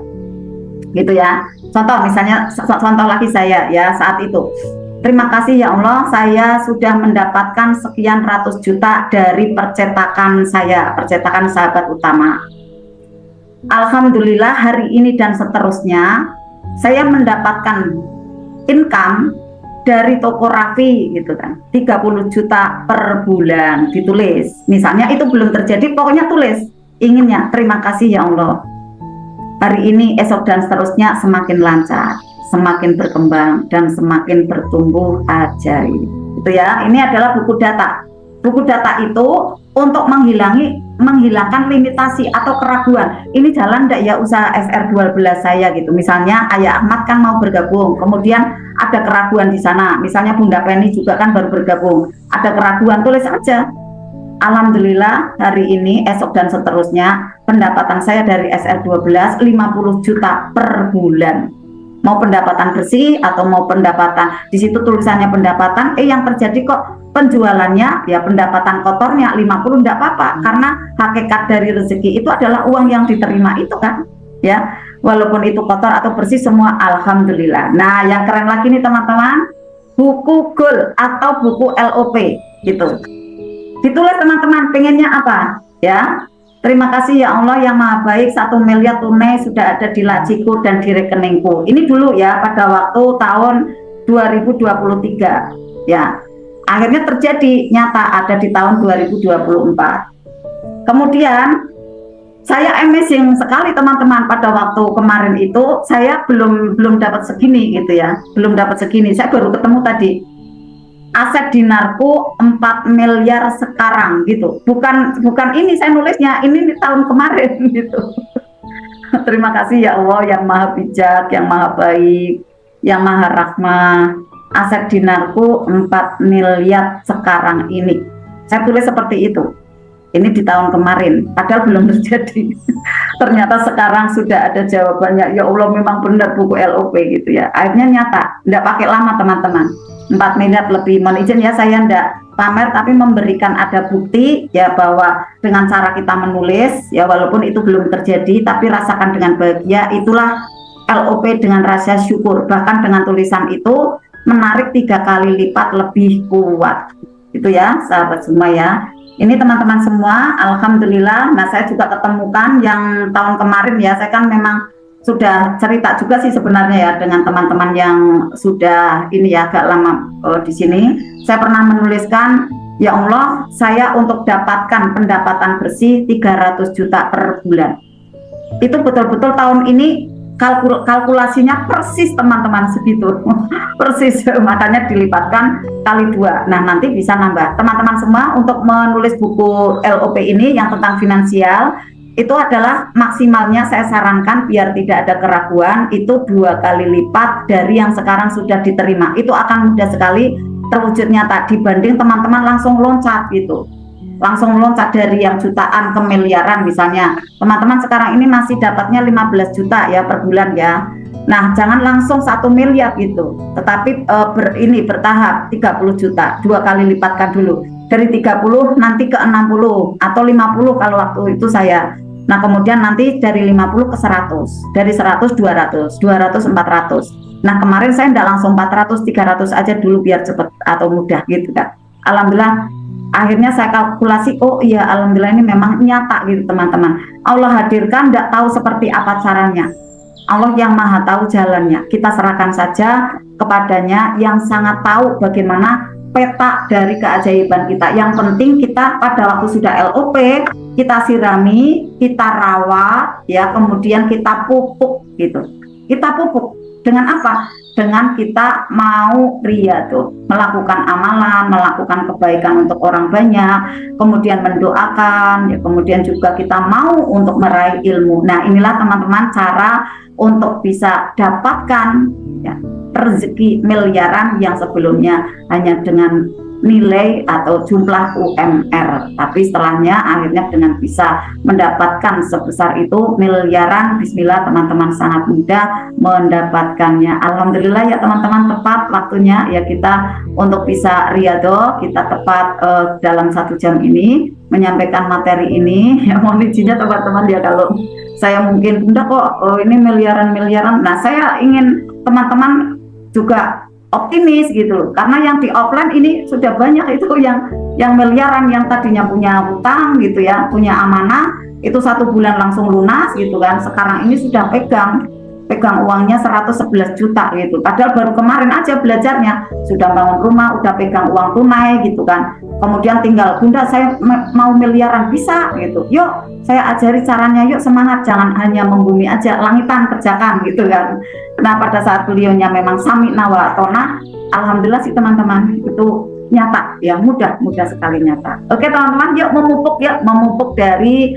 Gitu ya. Contoh misalnya, contoh lagi saya ya saat itu. Terima kasih ya Allah, saya sudah mendapatkan sekian ratus juta dari percetakan saya, percetakan Sahabat Utama. Alhamdulillah hari ini dan seterusnya saya mendapatkan income dari toko Raffi gitu kan, 30 juta per bulan ditulis. Misalnya itu belum terjadi, pokoknya tulis inginnya, terima kasih ya Allah. Hari ini, esok dan seterusnya semakin lancar, semakin berkembang dan semakin bertumbuh ajaib. Itu ya, ini adalah buku data. Buku data itu untuk menghilangkan limitasi atau keraguan. Ini jalan enggak ya usaha SR12 saya gitu. Misalnya Ayah Ahmad kan mau bergabung, kemudian ada keraguan di sana. Misalnya Bunda Penny juga kan baru bergabung. Ada keraguan, tulis aja. Alhamdulillah hari ini, esok dan seterusnya pendapatan saya dari SR12 50 juta per bulan. Mau pendapatan bersih atau mau pendapatan, di situ tulisannya pendapatan, yang terjadi kok penjualannya ya pendapatan kotornya 50 enggak apa-apa, karena hakikat dari rezeki itu adalah uang yang diterima itu kan ya, walaupun itu kotor atau bersih semua alhamdulillah. Nah yang keren lagi nih teman-teman, buku gold atau buku LOP gitu, ditulis teman-teman pengennya apa ya. Terima kasih ya Allah yang maha baik, 1 miliar tunai sudah ada di laciku dan di rekeningku. Ini dulu ya pada waktu tahun 2023 ya. Akhirnya terjadi nyata ada di tahun 2024. Kemudian saya amazing sekali teman-teman, pada waktu kemarin itu saya belum dapat segini gitu ya. Belum dapat segini. Saya baru ketemu tadi. Aset dinarku 4 miliar sekarang gitu. Bukan ini saya nulisnya, ini di tahun kemarin gitu. Terima kasih ya Allah yang maha bijak, yang maha baik, yang maha rahmah. Aset dinarku 4 miliar sekarang ini. Saya tulis seperti itu. Ini di tahun kemarin, padahal belum terjadi. Ternyata sekarang sudah ada jawabannya. Ya Allah memang benar buku LOP gitu ya. Akhirnya nyata, tidak pakai lama teman-teman. 4 miliar lebih. Mohon izin ya saya tidak pamer, tapi memberikan ada bukti ya bahwa dengan cara kita menulis ya walaupun itu belum terjadi, tapi rasakan dengan bahagia. Itulah LOP dengan rasa syukur. Bahkan dengan tulisan itu menarik 3 kali lipat lebih kuat. Itu ya sahabat semua ya. Ini teman-teman semua, alhamdulillah. Nah saya juga ketemukan yang tahun kemarin ya, saya kan memang sudah cerita juga sih sebenarnya ya dengan teman-teman yang sudah ini ya agak lama di sini. Saya pernah menuliskan, ya Allah, saya untuk dapatkan pendapatan bersih 300 juta per bulan. Itu betul-betul tahun ini kalkulasinya persis teman-teman segitu. Persis, makanya dilipatkan kali 2. Nah nanti bisa nambah. Teman-teman semua untuk menulis buku LOP ini yang tentang finansial, itu adalah maksimalnya saya sarankan biar tidak ada keraguan, itu 2 kali lipat dari yang sekarang sudah diterima. Itu akan mudah sekali terwujud nyata dibanding teman-teman langsung loncat gitu. Langsung loncat dari yang jutaan ke miliaran misalnya. Teman-teman sekarang ini masih dapatnya 15 juta ya per bulan ya. Nah jangan langsung 1 miliar gitu. Tetapi bertahap 30 juta, 2 kali lipatkan dulu. Dari 30 nanti ke 60 atau 50 kalau waktu itu saya. Nah kemudian nanti dari 50 ke 100, dari 100 200, 200 400. Nah kemarin saya tidak langsung 400, 300 aja dulu biar cepat atau mudah gitu kan. Alhamdulillah akhirnya saya kalkulasi, oh iya alhamdulillah ini memang nyata gitu teman-teman. Allah hadirkan, tidak tahu seperti apa caranya. Allah yang maha tahu jalannya. Kita serahkan saja kepadanya yang sangat tahu bagaimana peta dari keajaiban kita. Yang penting kita pada waktu sudah LOP, kita sirami, kita rawat, ya kemudian kita pupuk gitu. Kita pupuk dengan apa? Dengan kita mau riyadhah, melakukan amalan, melakukan kebaikan untuk orang banyak, kemudian mendoakan, ya kemudian juga kita mau untuk meraih ilmu. Nah inilah teman-teman cara untuk bisa dapatkan ya, rezeki miliaran yang sebelumnya hanya dengan nilai atau jumlah UMR, tapi setelahnya akhirnya dengan bisa mendapatkan sebesar itu miliaran, bismillah teman-teman sangat mudah mendapatkannya. Alhamdulillah ya teman-teman, tepat waktunya ya kita untuk bisa riyadhah, kita tepat dalam 1 jam ini menyampaikan materi ini. Ya mohon izinnya teman-teman ya kalau saya mungkin bunda kok ini miliaran. Nah saya ingin teman-teman juga optimis gitu, karena yang di offline ini sudah banyak itu yang miliaran, yang tadinya punya hutang gitu ya, punya amanah itu 1 bulan langsung lunas gitu kan, sekarang ini sudah pegang uangnya 111 juta gitu, padahal baru kemarin aja belajarnya sudah bangun rumah, udah pegang uang tunai gitu kan. Kemudian tinggal bunda saya mau miliaran, bisa gitu, yuk saya ajari caranya, yuk semangat, jangan hanya membumi aja, langitan kerjakan gitu kan. Nah pada saat beliaunya memang sami'na wa atona, alhamdulillah sih teman-teman itu nyata ya, mudah sekali nyata. Oke teman-teman, yuk memupuk dari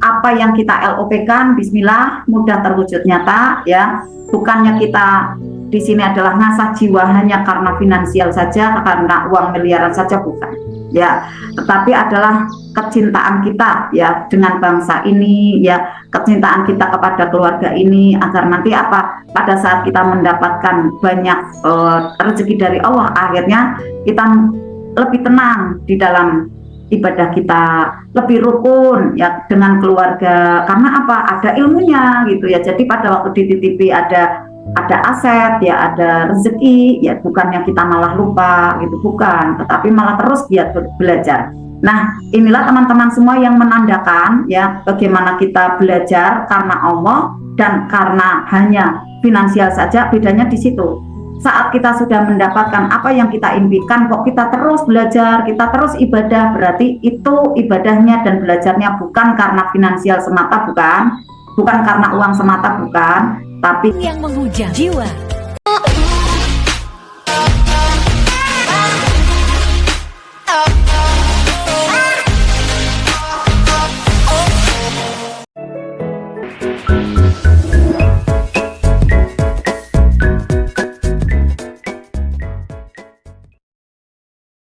apa yang kita LOP-kan, bismillah mudah terwujud nyata ya. Bukannya kita di sini adalah ngasah jiwa hanya karena finansial saja, karena uang miliaran saja, bukan ya, tetapi adalah kecintaan kita ya dengan bangsa ini ya, kecintaan kita kepada keluarga ini, agar nanti apa pada saat kita mendapatkan banyak rezeki dari Allah, akhirnya kita lebih tenang di dalam ibadah kita, lebih rukun ya dengan keluarga, karena apa, ada ilmunya gitu ya. Jadi pada waktu dititipi ada aset ya, ada rezeki ya, bukannya kita malah lupa gitu, bukan, tetapi malah terus giat belajar. Nah inilah teman-teman semua yang menandakan ya bagaimana kita belajar karena Allah dan karena hanya finansial saja. Bedanya di situ, saat kita sudah mendapatkan apa yang kita impikan, kok kita terus belajar, kita terus ibadah, berarti itu ibadahnya dan belajarnya bukan karena finansial semata, bukan karena uang semata, bukan, tapi yang menghujam jiwa.